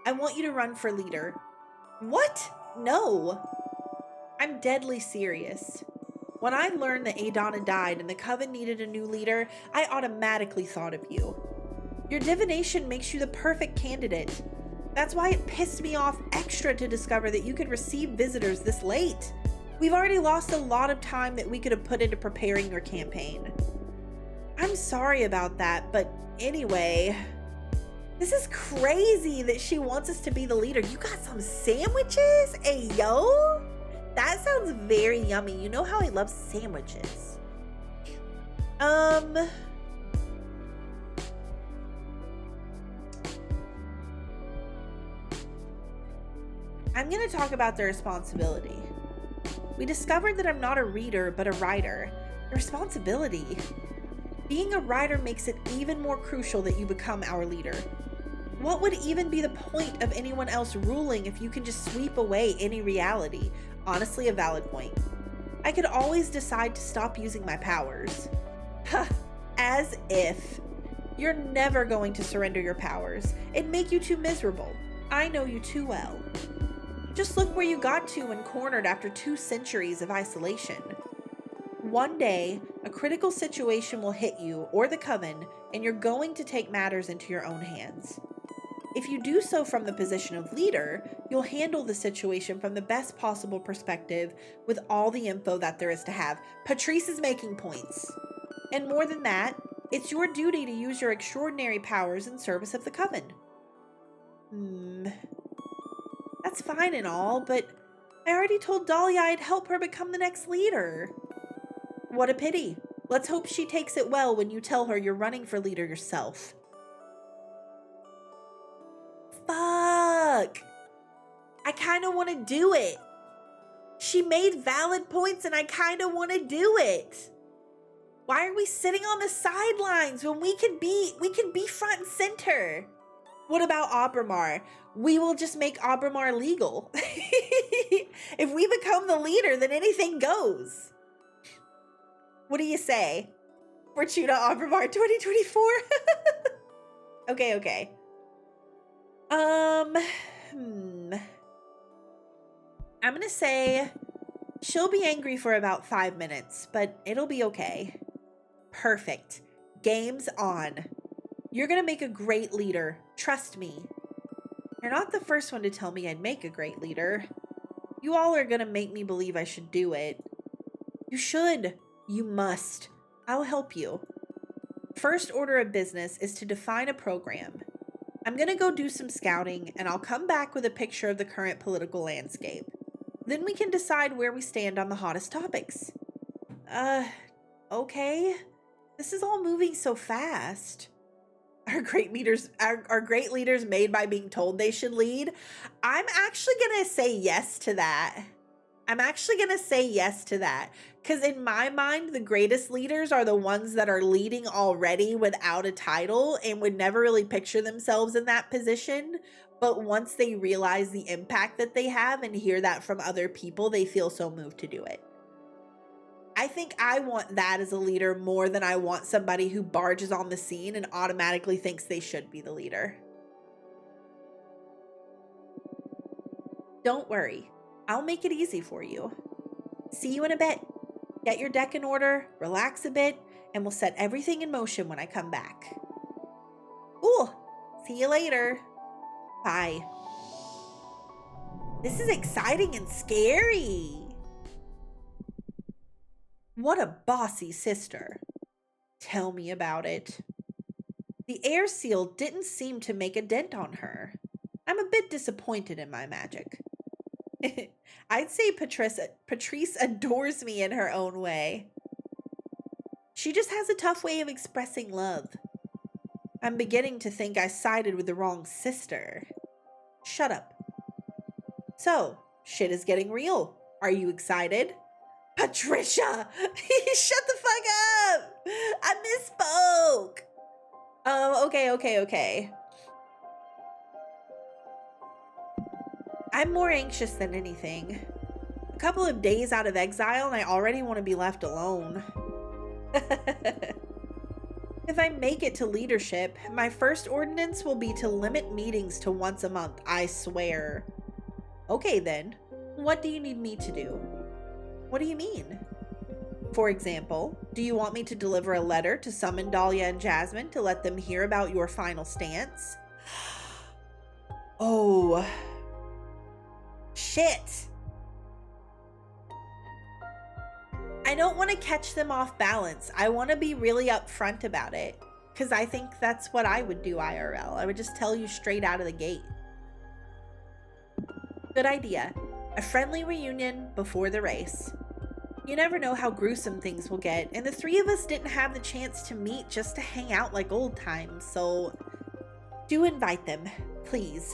I want you to run for leader. What? No. I'm deadly serious. When I learned that Adana died and the Coven needed a new leader, I automatically thought of you. Your divination makes you the perfect candidate. That's why it pissed me off extra to discover that you could receive visitors this late. We've already lost a lot of time that we could have put into preparing your campaign. I'm sorry about that, but anyway, this is crazy that she wants us to be the leader. You got some sandwiches? Hey, yo? That sounds very yummy. You know how I love sandwiches. I'm gonna talk about the responsibility. We discovered that I'm not a reader, but a writer. The responsibility. Being a writer makes it even more crucial that you become our leader. What would even be the point of anyone else ruling if you can just sweep away any reality? Honestly, a valid point. I could always decide to stop using my powers. Huh, as if. You're never going to surrender your powers. It'd make you too miserable. I know you too well. Just look where you got to when cornered after 2 centuries of isolation. One day, a critical situation will hit you or the coven, and you're going to take matters into your own hands. If you do so from the position of leader, you'll handle the situation from the best possible perspective with all the info that there is to have. Patrice is making points. And more than that, it's your duty to use your extraordinary powers in service of the coven. That's fine and all, but I already told Dahlia I'd help her become the next leader. What a pity. Let's hope she takes it well when you tell her you're running for leader yourself. Fuck. I kind of want to do it. She made valid points and I kind of want to do it. Why are we sitting on the sidelines when we can be front and center? What about Abramar? We will just make Abramar legal. If we become the leader, then anything goes. What do you say? Fortuna Abramar 2024? Okay. I'm gonna say she'll be angry for about 5 minutes, but it'll be okay. Perfect. Game's on. You're gonna make a great leader. Trust me. You're not the first one to tell me I'd make a great leader. You all are gonna make me believe I should do it. You should. You must. I'll help you. First order of business is to define a program. I'm gonna go do some scouting and I'll come back with a picture of the current political landscape. Then we can decide where we stand on the hottest topics. Okay. This is all moving so fast. Are great leaders made by being told they should lead? I'm actually gonna say yes to that. Because in my mind, the greatest leaders are the ones that are leading already without a title and would never really picture themselves in that position. But once they realize the impact that they have and hear that from other people, they feel so moved to do it. I think I want that as a leader more than I want somebody who barges on the scene and automatically thinks they should be the leader. Don't worry. I'll make it easy for you. See you in a bit. Get your deck in order, relax a bit, and we'll set everything in motion when I come back. Cool. See you later. Bye. This is exciting and scary. What a bossy sister. Tell me about it. The air seal didn't seem to make a dent on her. I'm a bit disappointed in my magic. I'd say Patrice adores me in her own way. She just has a tough way of expressing love. I'm beginning to think I sided with the wrong sister. Shut up. So, shit is getting real. Are you excited? Patricia! Shut the fuck up! I misspoke! Okay. I'm more anxious than anything. A couple of days out of exile and I already want to be left alone. If I make it to leadership, my first ordinance will be to limit meetings to once a month, I swear. Okay then, what do you need me to do? What do you mean? For example, do you want me to deliver a letter to summon Dahlia and Jasmine to let them hear about your final stance? Oh. Shit. I don't want to catch them off balance. I want to be really upfront about it. Because I think that's what I would do IRL. I would just tell you straight out of the gate. Good idea. A friendly reunion before the race. You never know how gruesome things will get, and the three of us didn't have the chance to meet just to hang out like old times, so do invite them, please.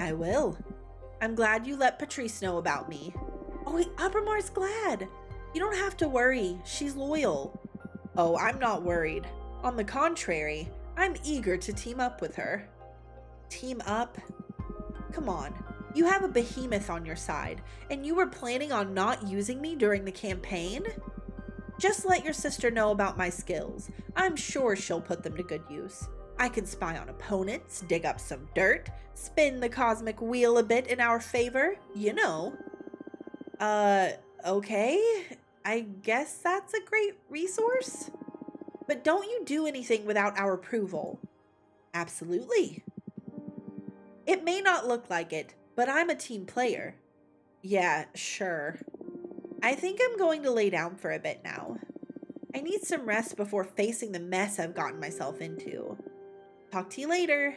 I will. I'm glad you let Patrice know about me. Oh wait, Abramar's glad. You don't have to worry, she's loyal. Oh, I'm not worried. On the contrary, I'm eager to team up with her. Team up? Come on. You have a behemoth on your side, and you were planning on not using me during the campaign? Just let your sister know about my skills. I'm sure she'll put them to good use. I can spy on opponents, dig up some dirt, spin the cosmic wheel a bit in our favor, you know. Okay. I guess that's a great resource. But don't you do anything without our approval. Absolutely. It may not look like it, but I'm a team player. Yeah, sure. I think I'm going to lay down for a bit now. I need some rest before facing the mess I've gotten myself into. Talk to you later.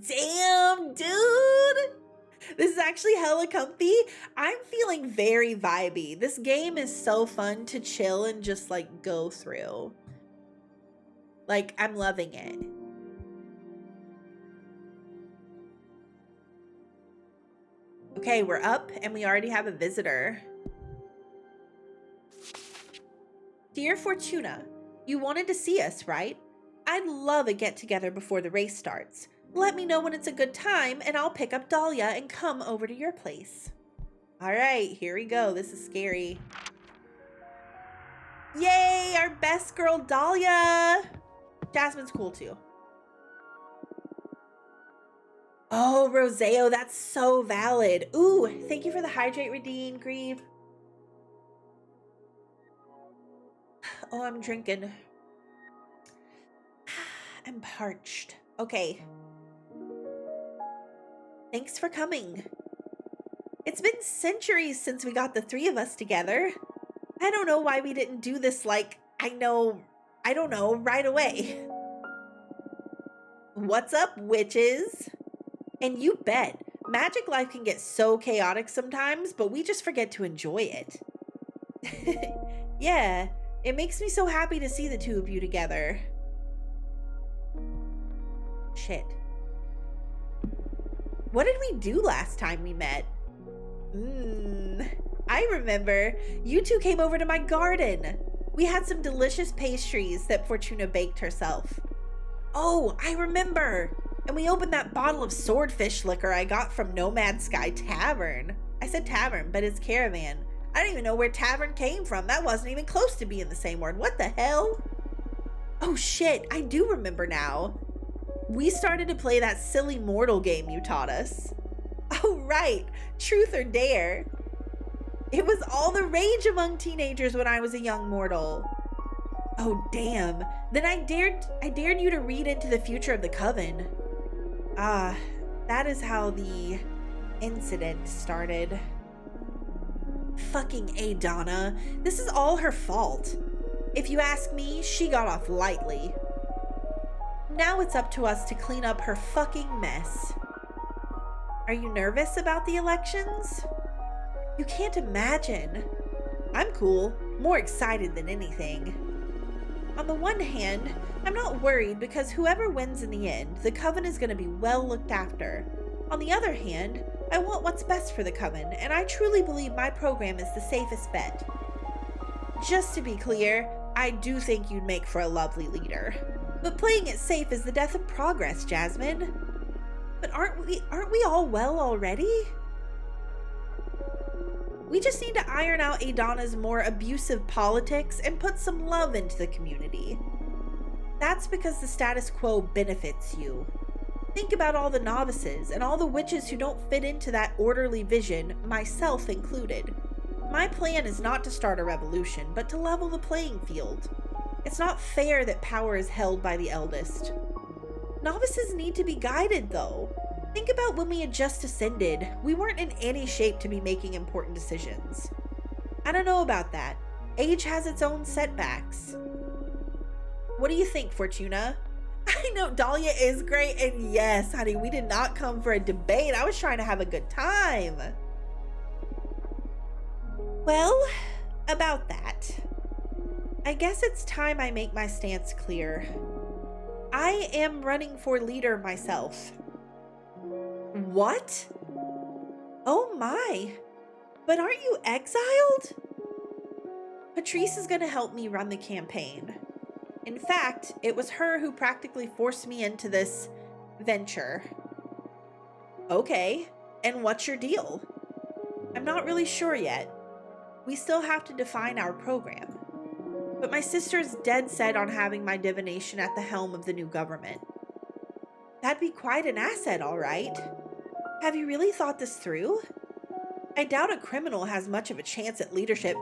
Damn, dude! This is actually hella comfy. I'm feeling very vibey. This game is so fun to chill and just like go through. Like, I'm loving it. Okay, we're up and we already have a visitor. Dear Fortuna, you wanted to see us, right? I'd love a get-together before the race starts. Let me know when it's a good time and I'll pick up Dahlia and come over to your place. All right, here we go. This is scary. Yay, our best girl, Dahlia. Jasmine's cool too. Oh, Roseo, that's so valid. Ooh, thank you for the hydrate, Redeem, Grieve. Oh, I'm drinking. I'm parched. Okay. Thanks for coming. It's been centuries since we got the three of us together. I don't know why we didn't do this like, I don't know, right away. What's up, witches? And you bet, magic life can get so chaotic sometimes, but we just forget to enjoy it. Yeah, it makes me so happy to see the two of you together. Shit. What did we do last time we met? I remember. You two came over to my garden. We had some delicious pastries that Fortuna baked herself. Oh, I remember. And we opened that bottle of swordfish liquor I got from Nomad Sky Tavern. I said tavern, but it's caravan. I don't even know where tavern came from. That wasn't even close to being the same word. What the hell? Oh shit, I do remember now. We started to play that silly mortal game you taught us. Oh right, truth or dare. It was all the rage among teenagers when I was a young mortal. Oh damn, then I dared you to read into the future of the Coven. Ah, that is how the incident started. Fucking Adana, this is all her fault. If you ask me, she got off lightly. Now it's up to us to clean up her fucking mess. Are you nervous about the elections? You can't imagine. I'm cool, more excited than anything. On the one hand, I'm not worried because whoever wins in the end, the Coven is going to be well looked after. On the other hand, I want what's best for the Coven, and I truly believe my program is the safest bet. Just to be clear, I do think you'd make for a lovely leader. But playing it safe is the death of progress, Jasmine. But aren't we all well already? We just need to iron out Adana's more abusive politics and put some love into the community. That's because the status quo benefits you. Think about all the novices and all the witches who don't fit into that orderly vision, myself included. My plan is not to start a revolution, but to level the playing field. It's not fair that power is held by the eldest. Novices need to be guided, though. Think about when we had just ascended. We weren't in any shape to be making important decisions. I don't know about that. Age has its own setbacks. What do you think, Fortuna? I know Dahlia is great, and yes, honey, we did not come for a debate. I was trying to have a good time. Well, about that. I guess it's time I make my stance clear. I am running for leader myself. What? Oh my. But aren't you exiled? Patrice is going to help me run the campaign. In fact, it was her who practically forced me into this venture. Okay, and what's your deal? I'm not really sure yet. We still have to define our program. But my sister's dead set on having my divination at the helm of the new government. That'd be quite an asset, all right. Have you really thought this through? I doubt a criminal has much of a chance at leadership.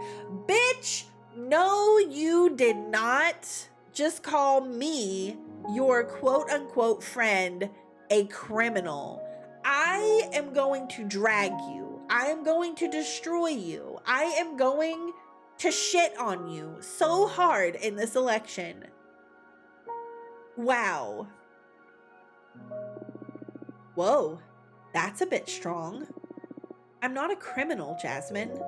Bitch, no, you did not just call me, your quote-unquote friend, a criminal. I am going to drag you. I am going to destroy you. I am going to shit on you so hard in this election. Wow. Whoa, that's a bit strong. I'm not a criminal, Jasmine.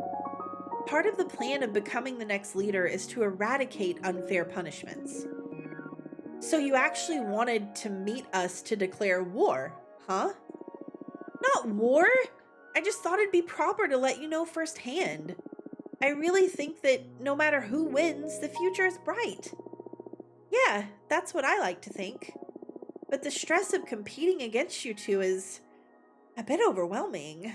Part of the plan of becoming the next leader is to eradicate unfair punishments. So you actually wanted to meet us to declare war, huh? Not war! I just thought it'd be proper to let you know firsthand. I really think that no matter who wins, the future is bright. Yeah, that's what I like to think. But the stress of competing against you two is a bit overwhelming.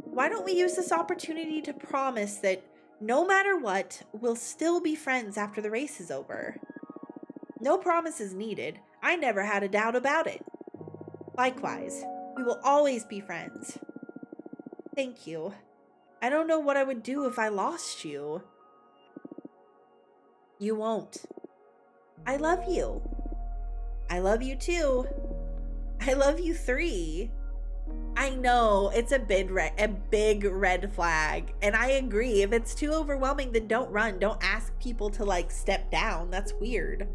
Why don't we use this opportunity to promise that no matter what, we'll still be friends after the race is over? No promises needed. I never had a doubt about it. Likewise, we will always be friends. Thank you. I don't know what I would do if I lost you. You won't. I love you. I love you too. I love you 3. I know, it's a big red flag. And I agree, if it's too overwhelming, then don't run. Don't ask people to like step down. That's weird.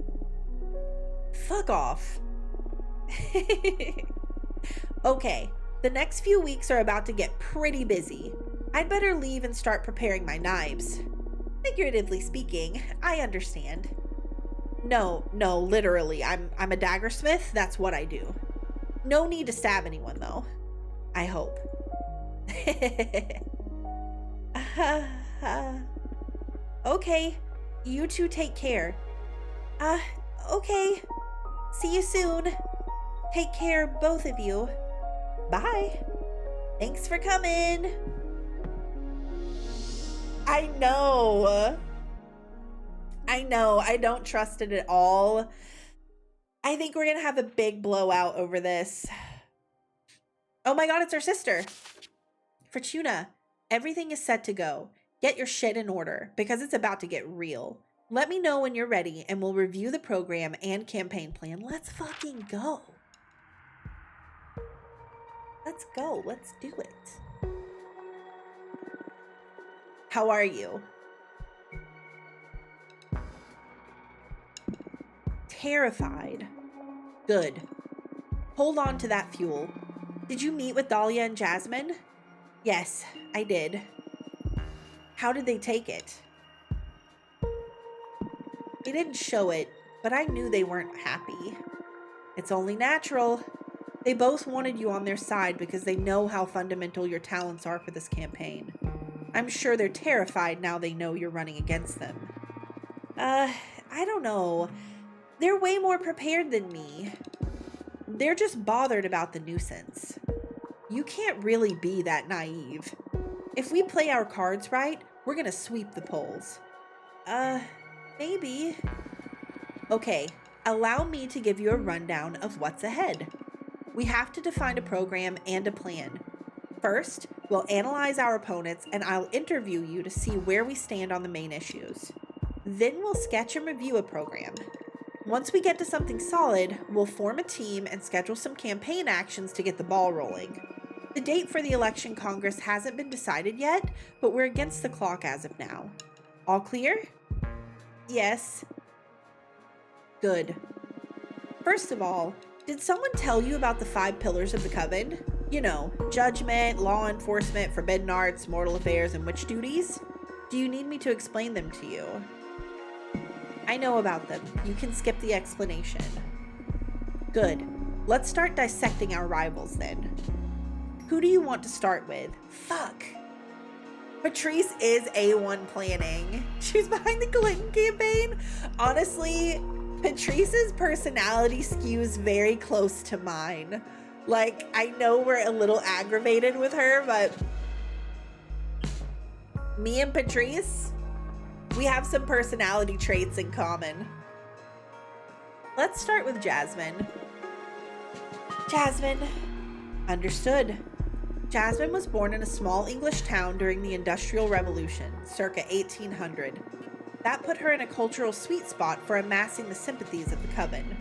Fuck off. Okay, the next few weeks are about to get pretty busy. I'd better leave and start preparing my knives. Figuratively speaking, I understand. No, literally, I'm a daggersmith. That's what I do. No need to stab anyone though. I hope. Okay, you two take care. Okay. See you soon. Take care, both of you. Bye. Thanks for coming. I know. I don't trust it at all. I think we're gonna have a big blowout over this. Oh my god, it's our sister. Fortuna, everything is set to go. Get your shit in order because it's about to get real. Let me know when you're ready and we'll review the program and campaign plan. Let's fucking go. Let's go. Let's do it. How are you? Terrified. Good. Hold on to that fuel. Did you meet with Dahlia and Jasmine? Yes, I did. How did they take it? They didn't show it, but I knew they weren't happy. It's only natural. They both wanted you on their side because they know how fundamental your talents are for this campaign. I'm sure they're terrified now they know you're running against them. I don't know. They're way more prepared than me. They're just bothered about the nuisance. You can't really be that naive. If we play our cards right, we're gonna sweep the polls. Maybe. Okay, allow me to give you a rundown of what's ahead. We have to define a program and a plan. First, we'll analyze our opponents and I'll interview you to see where we stand on the main issues. Then we'll sketch and review a program. Once we get to something solid, we'll form a team and schedule some campaign actions to get the ball rolling. The date for the election Congress hasn't been decided yet, but we're against the clock as of now. All clear? Yes. Good. First of all, did someone tell you about the 5 pillars of the coven? You know, judgment, law enforcement, forbidden arts, mortal affairs, and witch duties? Do you need me to explain them to you? I know about them. You can skip the explanation. Good. Let's start dissecting our rivals then. Who do you want to start with? Fuck. Patrice is A1 planning. She's behind the Clinton campaign. Honestly, Patrice's personality skews very close to mine. Like, I know we're a little aggravated with her, but me and Patrice, We have some personality traits in common. Let's start with Jasmine. Jasmine. Understood. Jasmine was born in a small English town during the Industrial Revolution, circa 1800. That put her in a cultural sweet spot for amassing the sympathies of the coven.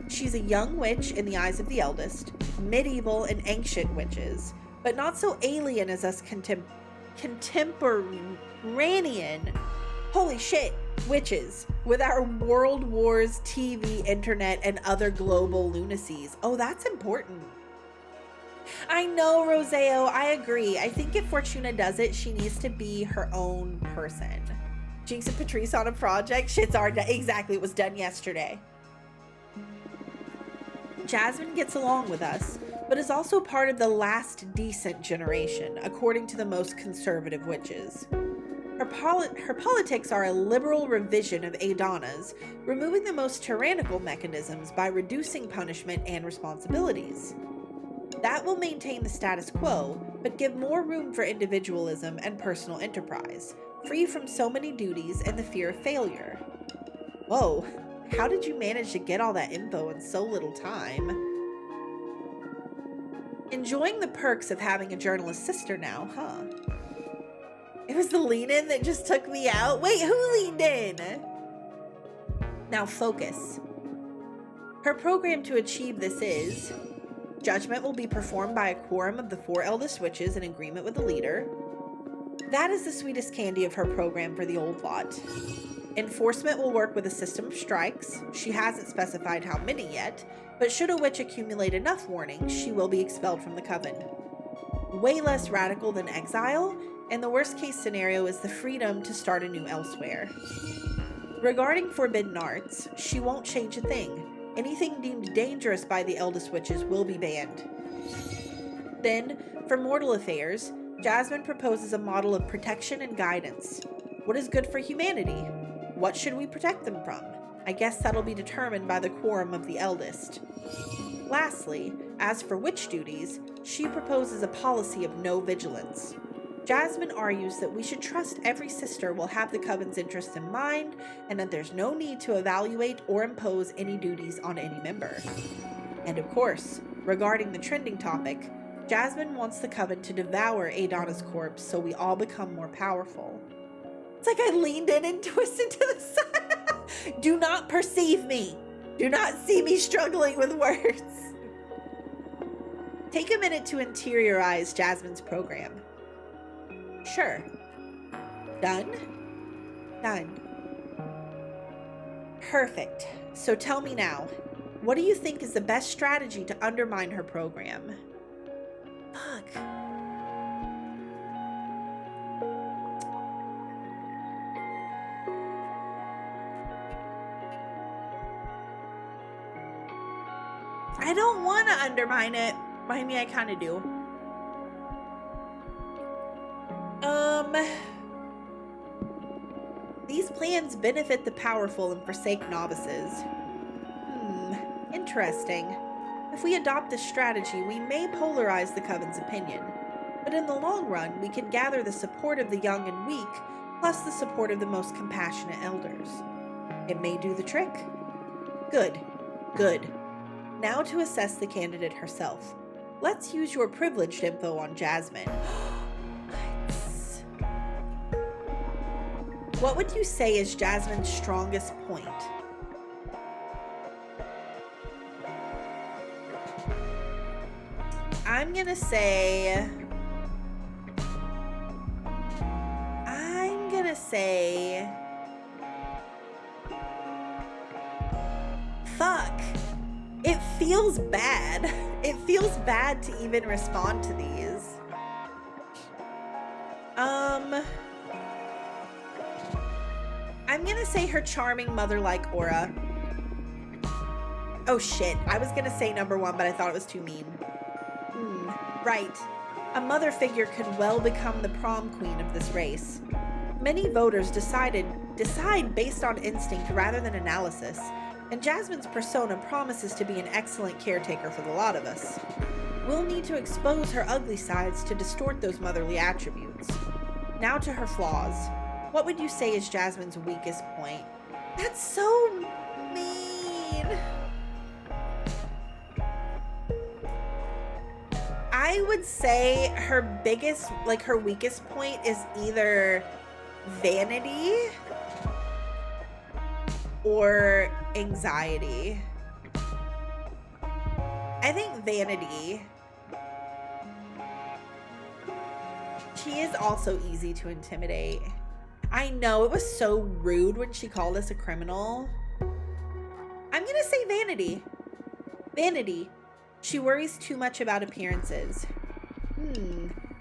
She's a young witch in the eyes of the eldest, medieval and ancient witches, but not so alien as us contemporanean, holy shit, witches, with our world wars, TV, internet, and other global lunacies. Oh, that's important. I know, Roseo, I agree. I think if Fortuna does it, she needs to be her own person. Jinx and Patrice on a project? Shit's already done. Exactly, it was done yesterday. Jasmine gets along with us, but is also part of the last decent generation, according to the most conservative witches. Her politics are a liberal revision of Adana's, removing the most tyrannical mechanisms by reducing punishment and responsibilities. That will maintain the status quo, but give more room for individualism and personal enterprise, free from so many duties and the fear of failure. Whoa, how did you manage to get all that info in so little time? Enjoying the perks of having a journalist sister now, huh? It was the lean-in that just took me out? Wait, who leaned in? Now focus. Her program to achieve this is: judgment will be performed by a quorum of the 4 eldest witches in agreement with the leader. That is the sweetest candy of her program for the old lot. Enforcement will work with a system of strikes. She hasn't specified how many yet, but should a witch accumulate enough warnings, she will be expelled from the coven. Way less radical than exile, and the worst case scenario is the freedom to start anew elsewhere. Regarding forbidden arts, she won't change a thing. Anything deemed dangerous by the eldest witches will be banned. Then, for mortal affairs, Jasmine proposes a model of protection and guidance. What is good for humanity? What should we protect them from? I guess that'll be determined by the quorum of the eldest. Lastly, as for witch duties, she proposes a policy of no vigilance. Jasmine argues that we should trust every sister will have the coven's interests in mind, and that there's no need to evaluate or impose any duties on any member. And of course, regarding the trending topic, Jasmine wants the coven to devour Adana's corpse so we all become more powerful. It's like I leaned in and twisted to the side. Do not perceive me. Do not see me struggling with words. Take a minute to interiorize Jasmine's program. Sure. Done? Done. Perfect. So tell me now, what do you think is the best strategy to undermine her program? Fuck. I don't want to undermine it. I mean, I kind of do. These plans benefit the powerful and forsake novices. Interesting. If we adopt this strategy, we may polarize the coven's opinion. But in the long run, we can gather the support of the young and weak, plus the support of the most compassionate elders. It may do the trick. Good. Good. Now to assess the candidate herself. Let's use your privileged info on Jasmine. What would you say is Jasmine's strongest point? I'm gonna say... Fuck. It feels bad. It feels bad to even respond to these. I'm gonna say her charming mother-like aura. Oh shit, I was gonna say number 1, but I thought it was too mean. Right. A mother figure could well become the prom queen of this race. Many voters decide based on instinct rather than analysis, and Jasmine's persona promises to be an excellent caretaker for the lot of us. We'll need to expose her ugly sides to distort those motherly attributes. Now to her flaws. What would you say is Jasmine's weakest point? That's so mean. I would say her biggest, like her weakest point is either vanity or anxiety. I think vanity. She is also easy to intimidate. I know, it was so rude when she called us a criminal. I'm gonna say vanity. Vanity. She worries too much about appearances.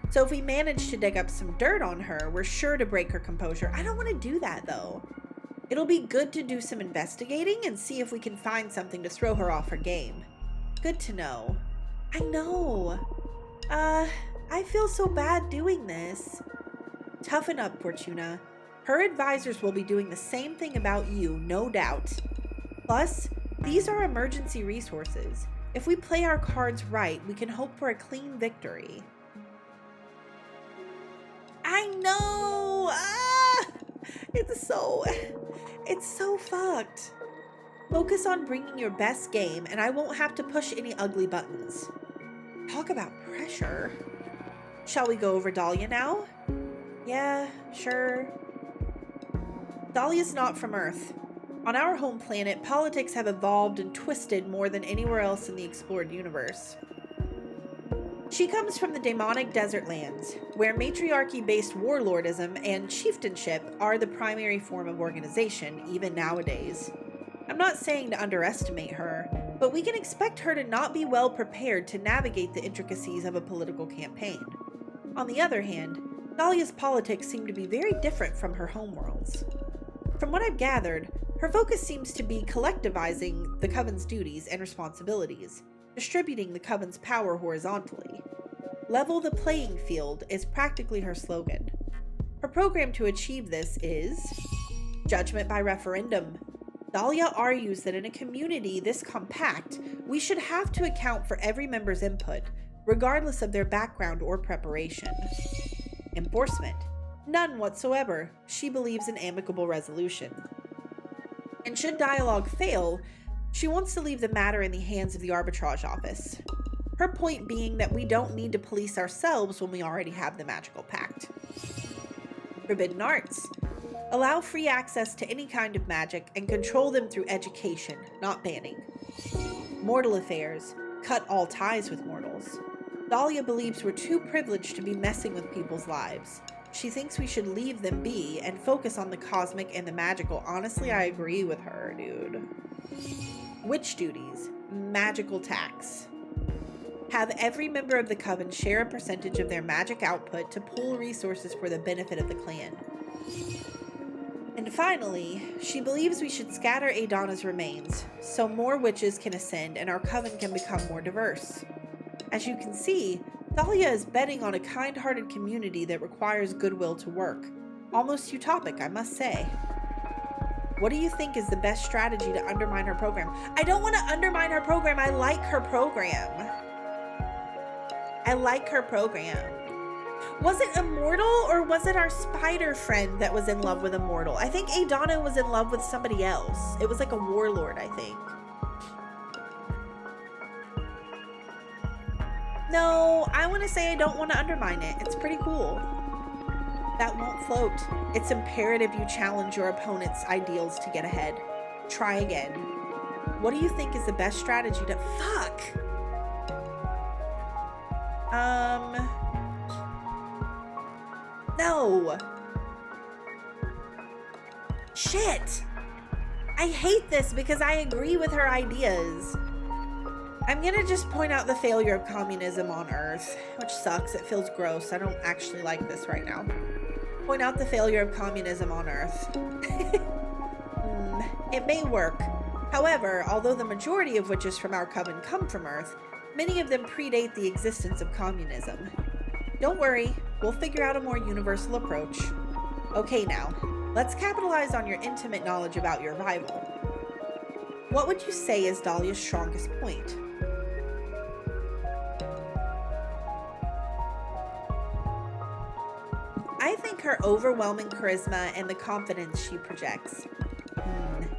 So if we manage to dig up some dirt on her, we're sure to break her composure. I don't want to do that, though. It'll be good to do some investigating and see if we can find something to throw her off her game. Good to know. I know. I feel so bad doing this. Toughen up, Fortuna. Her advisors will be doing the same thing about you, no doubt. Plus, these are emergency resources. If we play our cards right, we can hope for a clean victory. I know! It's so fucked. Focus on bringing your best game, and I won't have to push any ugly buttons. Talk about pressure. Shall we go over Dahlia now? Yeah, sure. Dahlia's not from Earth. On our home planet, politics have evolved and twisted more than anywhere else in the explored universe. She comes from the demonic desert lands, where matriarchy-based warlordism and chieftainship are the primary form of organization, even nowadays. I'm not saying to underestimate her, but we can expect her to not be well prepared to navigate the intricacies of a political campaign. On the other hand, Dahlia's politics seem to be very different from her homeworld's. From what I've gathered, her focus seems to be collectivizing the Coven's duties and responsibilities, distributing the Coven's power horizontally. Level the playing field is practically her slogan. Her program to achieve this is judgment by referendum. Dahlia argues that in a community this compact, we should have to account for every member's input, regardless of their background or preparation. Enforcement. None whatsoever. She believes in amicable resolution. And should dialogue fail, she wants to leave the matter in the hands of the arbitrage office. Her point being that we don't need to police ourselves when we already have the magical pact. Forbidden arts. Allow free access to any kind of magic and control them through education, not banning. Mortal affairs. Cut all ties with mortals. Dahlia believes we're too privileged to be messing with people's lives. She thinks we should leave them be and focus on the cosmic and the magical. Honestly, I agree with her, dude. Witch duties. Magical tax. Have every member of the Coven share a percentage of their magic output to pool resources for the benefit of the clan. And finally, she believes we should scatter Adana's remains, so more witches can ascend and our Coven can become more diverse. As you can see, Dahlia is betting on a kind-hearted community that requires goodwill to work. Almost utopic, I must say. What do you think is the best strategy to undermine her program? I don't want to undermine her program. I like her program. I like her program. Was it Immortal or was it our spider friend that was in love with Immortal? I think Adana was in love with somebody else. It was like a warlord, I think. No, I want to say I don't want to undermine it. It's pretty cool. That won't float. It's imperative you challenge your opponent's ideals to get ahead. Try again. What do you think is the best strategy to... Fuck! No! Shit! I hate this because I agree with her ideas. I'm gonna just point out the failure of communism on Earth, which sucks. It feels gross. I don't actually like this right now. Point out the failure of communism on Earth. It may work. However, although the majority of witches from our coven come from Earth, many of them predate the existence of communism. Don't worry, we'll figure out a more universal approach. Okay now, let's capitalize on your intimate knowledge about your rival. What would you say is Dahlia's strongest point? I think her overwhelming charisma and the confidence she projects.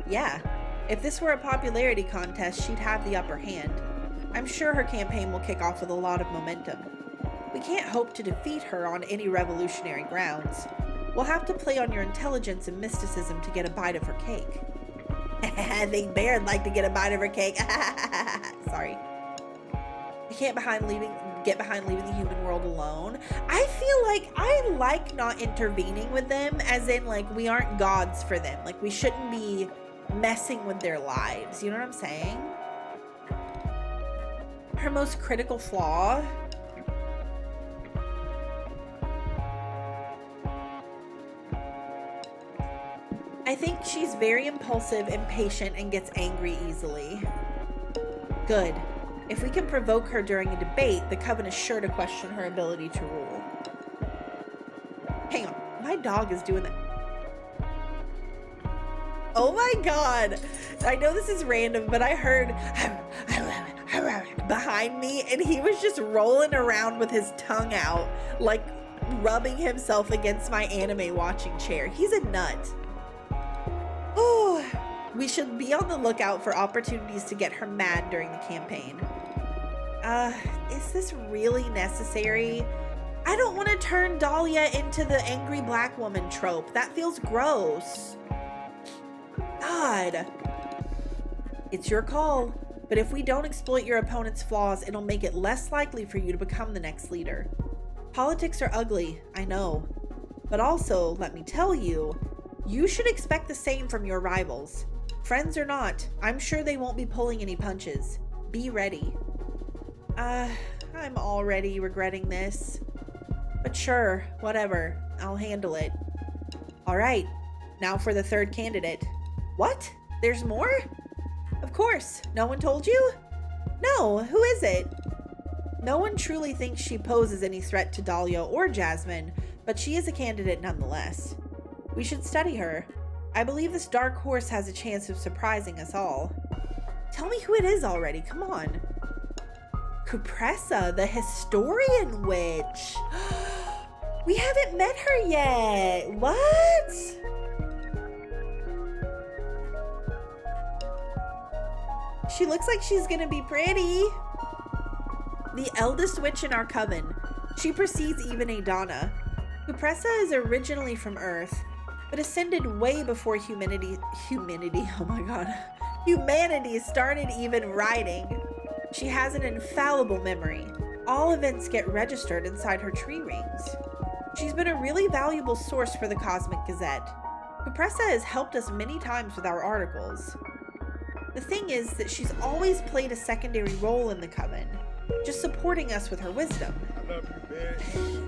Yeah, if this were a popularity contest, she'd have the upper hand. I'm sure her campaign will kick off with a lot of momentum. We can't hope to defeat her on any revolutionary grounds. We'll have to play on your intelligence and mysticism to get a bite of her cake. I think Baron'd like to get a bite of her cake. Sorry. I can't get behind leaving the human world alone. I feel like I like not intervening with them, as in, like, we aren't gods for them. Like, we shouldn't be messing with their lives. You know what I'm saying? Her most critical flaw? I think she's very impulsive, impatient, and gets angry easily. Good. If we can provoke her during a debate, the Coven is sure to question her ability to rule. Hang on, my dog is doing that. Oh my god! I know this is random, but I heard behind me, and he was just rolling around with his tongue out, like rubbing himself against my anime watching chair. He's a nut. Oh, we should be on the lookout for opportunities to get her mad during the campaign. Is this really necessary? I don't want to turn Dahlia into the angry black woman trope. That feels gross. God. It's your call, but if we don't exploit your opponent's flaws, it'll make it less likely for you to become the next leader. Politics are ugly, I know. But also, let me tell you, you should expect the same from your rivals. Friends or not, I'm sure they won't be pulling any punches. Be ready. I'm already regretting this. But sure, whatever. I'll handle it. Alright, now for the third candidate. What? There's more? Of course. No one told you? No, who is it? No one truly thinks she poses any threat to Dahlia or Jasmine, but she is a candidate nonetheless. We should study her. I believe this dark horse has a chance of surprising us all. Tell me who it is already, come on. Cupressa, the historian witch. We haven't met her yet. What? She looks like she's gonna be pretty. The eldest witch in our coven. She precedes even Adana. Cupressa is originally from Earth, but ascended way before humanity, oh my god, humanity started even writing. She has an infallible memory. All events get registered inside her tree rings. She's been a really valuable source for the Cosmic Gazette. Cupressa has helped us many times with our articles. The thing is that she's always played a secondary role in the Coven, just supporting us with her wisdom. I love you, bitch.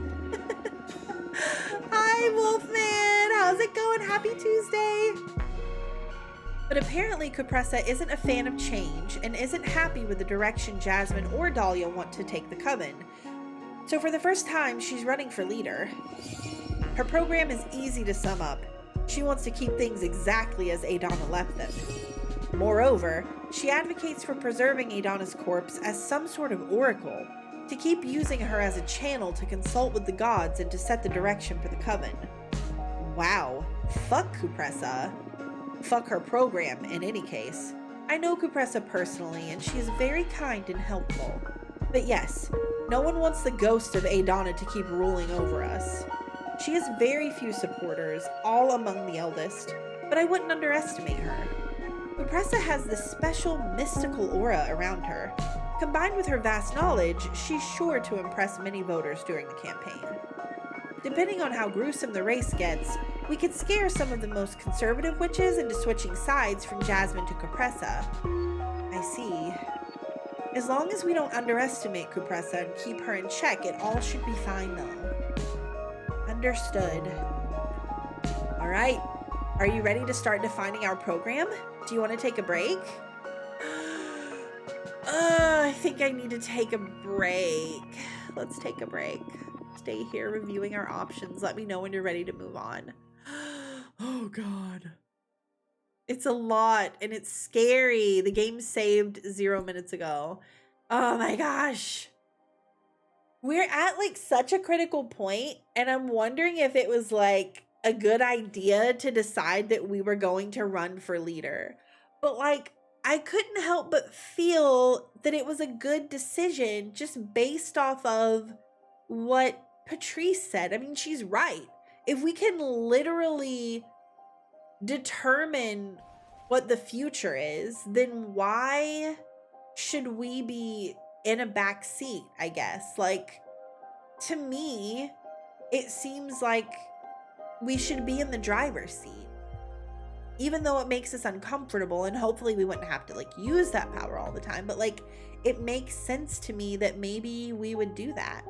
Hi, Wolfman! How's it going? Happy Tuesday! But apparently Cupressa isn't a fan of change and isn't happy with the direction Jasmine or Dahlia want to take the Coven. So for the first time, she's running for leader. Her program is easy to sum up. She wants to keep things exactly as Adana left them. Moreover, she advocates for preserving Adana's corpse as some sort of oracle, to keep using her as a channel to consult with the gods and to set the direction for the Coven. Wow, fuck Cupressa. Fuck her program, in any case. I know Cupressa personally, and she is very kind and helpful. But yes, no one wants the ghost of Adana to keep ruling over us. She has very few supporters, all among the eldest, but I wouldn't underestimate her. Cupressa has this special mystical aura around her. Combined with her vast knowledge, she's sure to impress many voters during the campaign. Depending on how gruesome the race gets, we could scare some of the most conservative witches into switching sides from Jasmine to Cupressa. I see. As long as we don't underestimate Cupressa and keep her in check, it all should be fine though. Understood. Alright, are you ready to start defining our program? Do you want to take a break? I think I need to take a break. Let's take a break. Stay here reviewing our options. Let me know when you're ready to move on. Oh god. It's a lot and it's scary. The game saved 0 minutes ago. Oh my gosh. We're at like such a critical point, and I'm wondering if it was like a good idea to decide that we were going to run for leader. But like, I couldn't help but feel that it was a good decision just based off of what Patrice said. I mean, she's right. If we can literally determine what the future is, then why should we be in a back seat, I guess? Like, to me, it seems like we should be in the driver's seat. Even though it makes us uncomfortable, and hopefully we wouldn't have to like use that power all the time, but like it makes sense to me that maybe we would do that.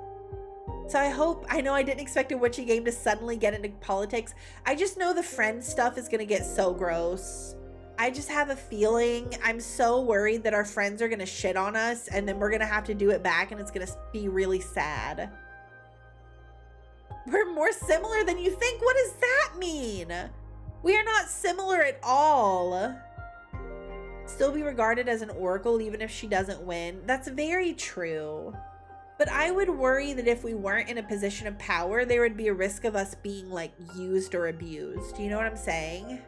So I know I didn't expect a witchy game to suddenly get into politics. I just know the friend stuff is gonna get so gross. I just have a feeling, I'm so worried that our friends are gonna shit on us and then we're gonna have to do it back and it's gonna be really sad. We're more similar than you think. What does that mean? We are not similar at all. Still be regarded as an oracle even if she doesn't win. That's very true. But I would worry that if we weren't in a position of power, there would be a risk of us being like used or abused. Do you know what I'm saying?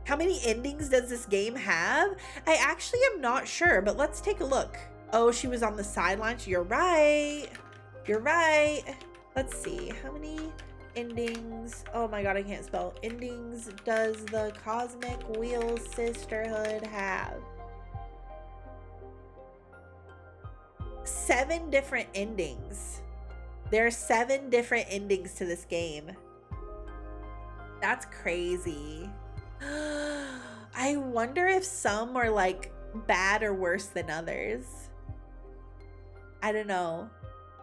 How many endings does this game have? I actually am not sure, but let's take a look. Oh, she was on the sidelines. You're right. You're right. Let's see. How many endings? Oh my god, I can't spell. Endings does the Cosmic Wheel Sisterhood have? 7 different endings. There are 7 different endings to this game. That's crazy. I wonder if some are like bad or worse than others. I don't know.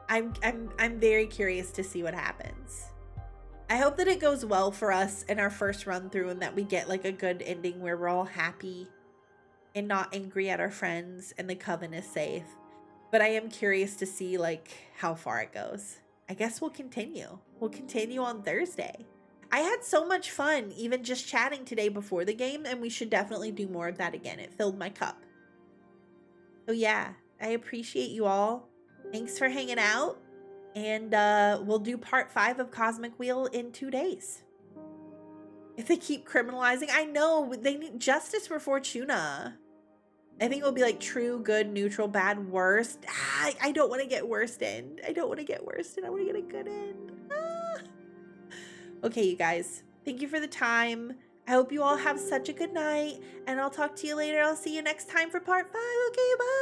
I'm very curious to see what happens. I hope that it goes well for us in our first run through and that we get like a good ending where we're all happy and not angry at our friends and the coven is safe. But I am curious to see like how far it goes. I guess we'll continue. We'll continue on Thursday. I had so much fun even just chatting today before the game, and we should definitely do more of that again. It filled my cup. So yeah, I appreciate you all. Thanks for hanging out. And we'll do part 5 of Cosmic Wheel in 2 days. If they keep criminalizing, I know they need justice for Fortuna. I think it'll be like true, good, neutral, bad, worst. I don't want to get worst end. I don't want to get worst end. I want to get a good end. Okay, you guys. Thank you for the time. I hope you all have such a good night. And I'll talk to you later. I'll see you next time for part 5. Okay, bye.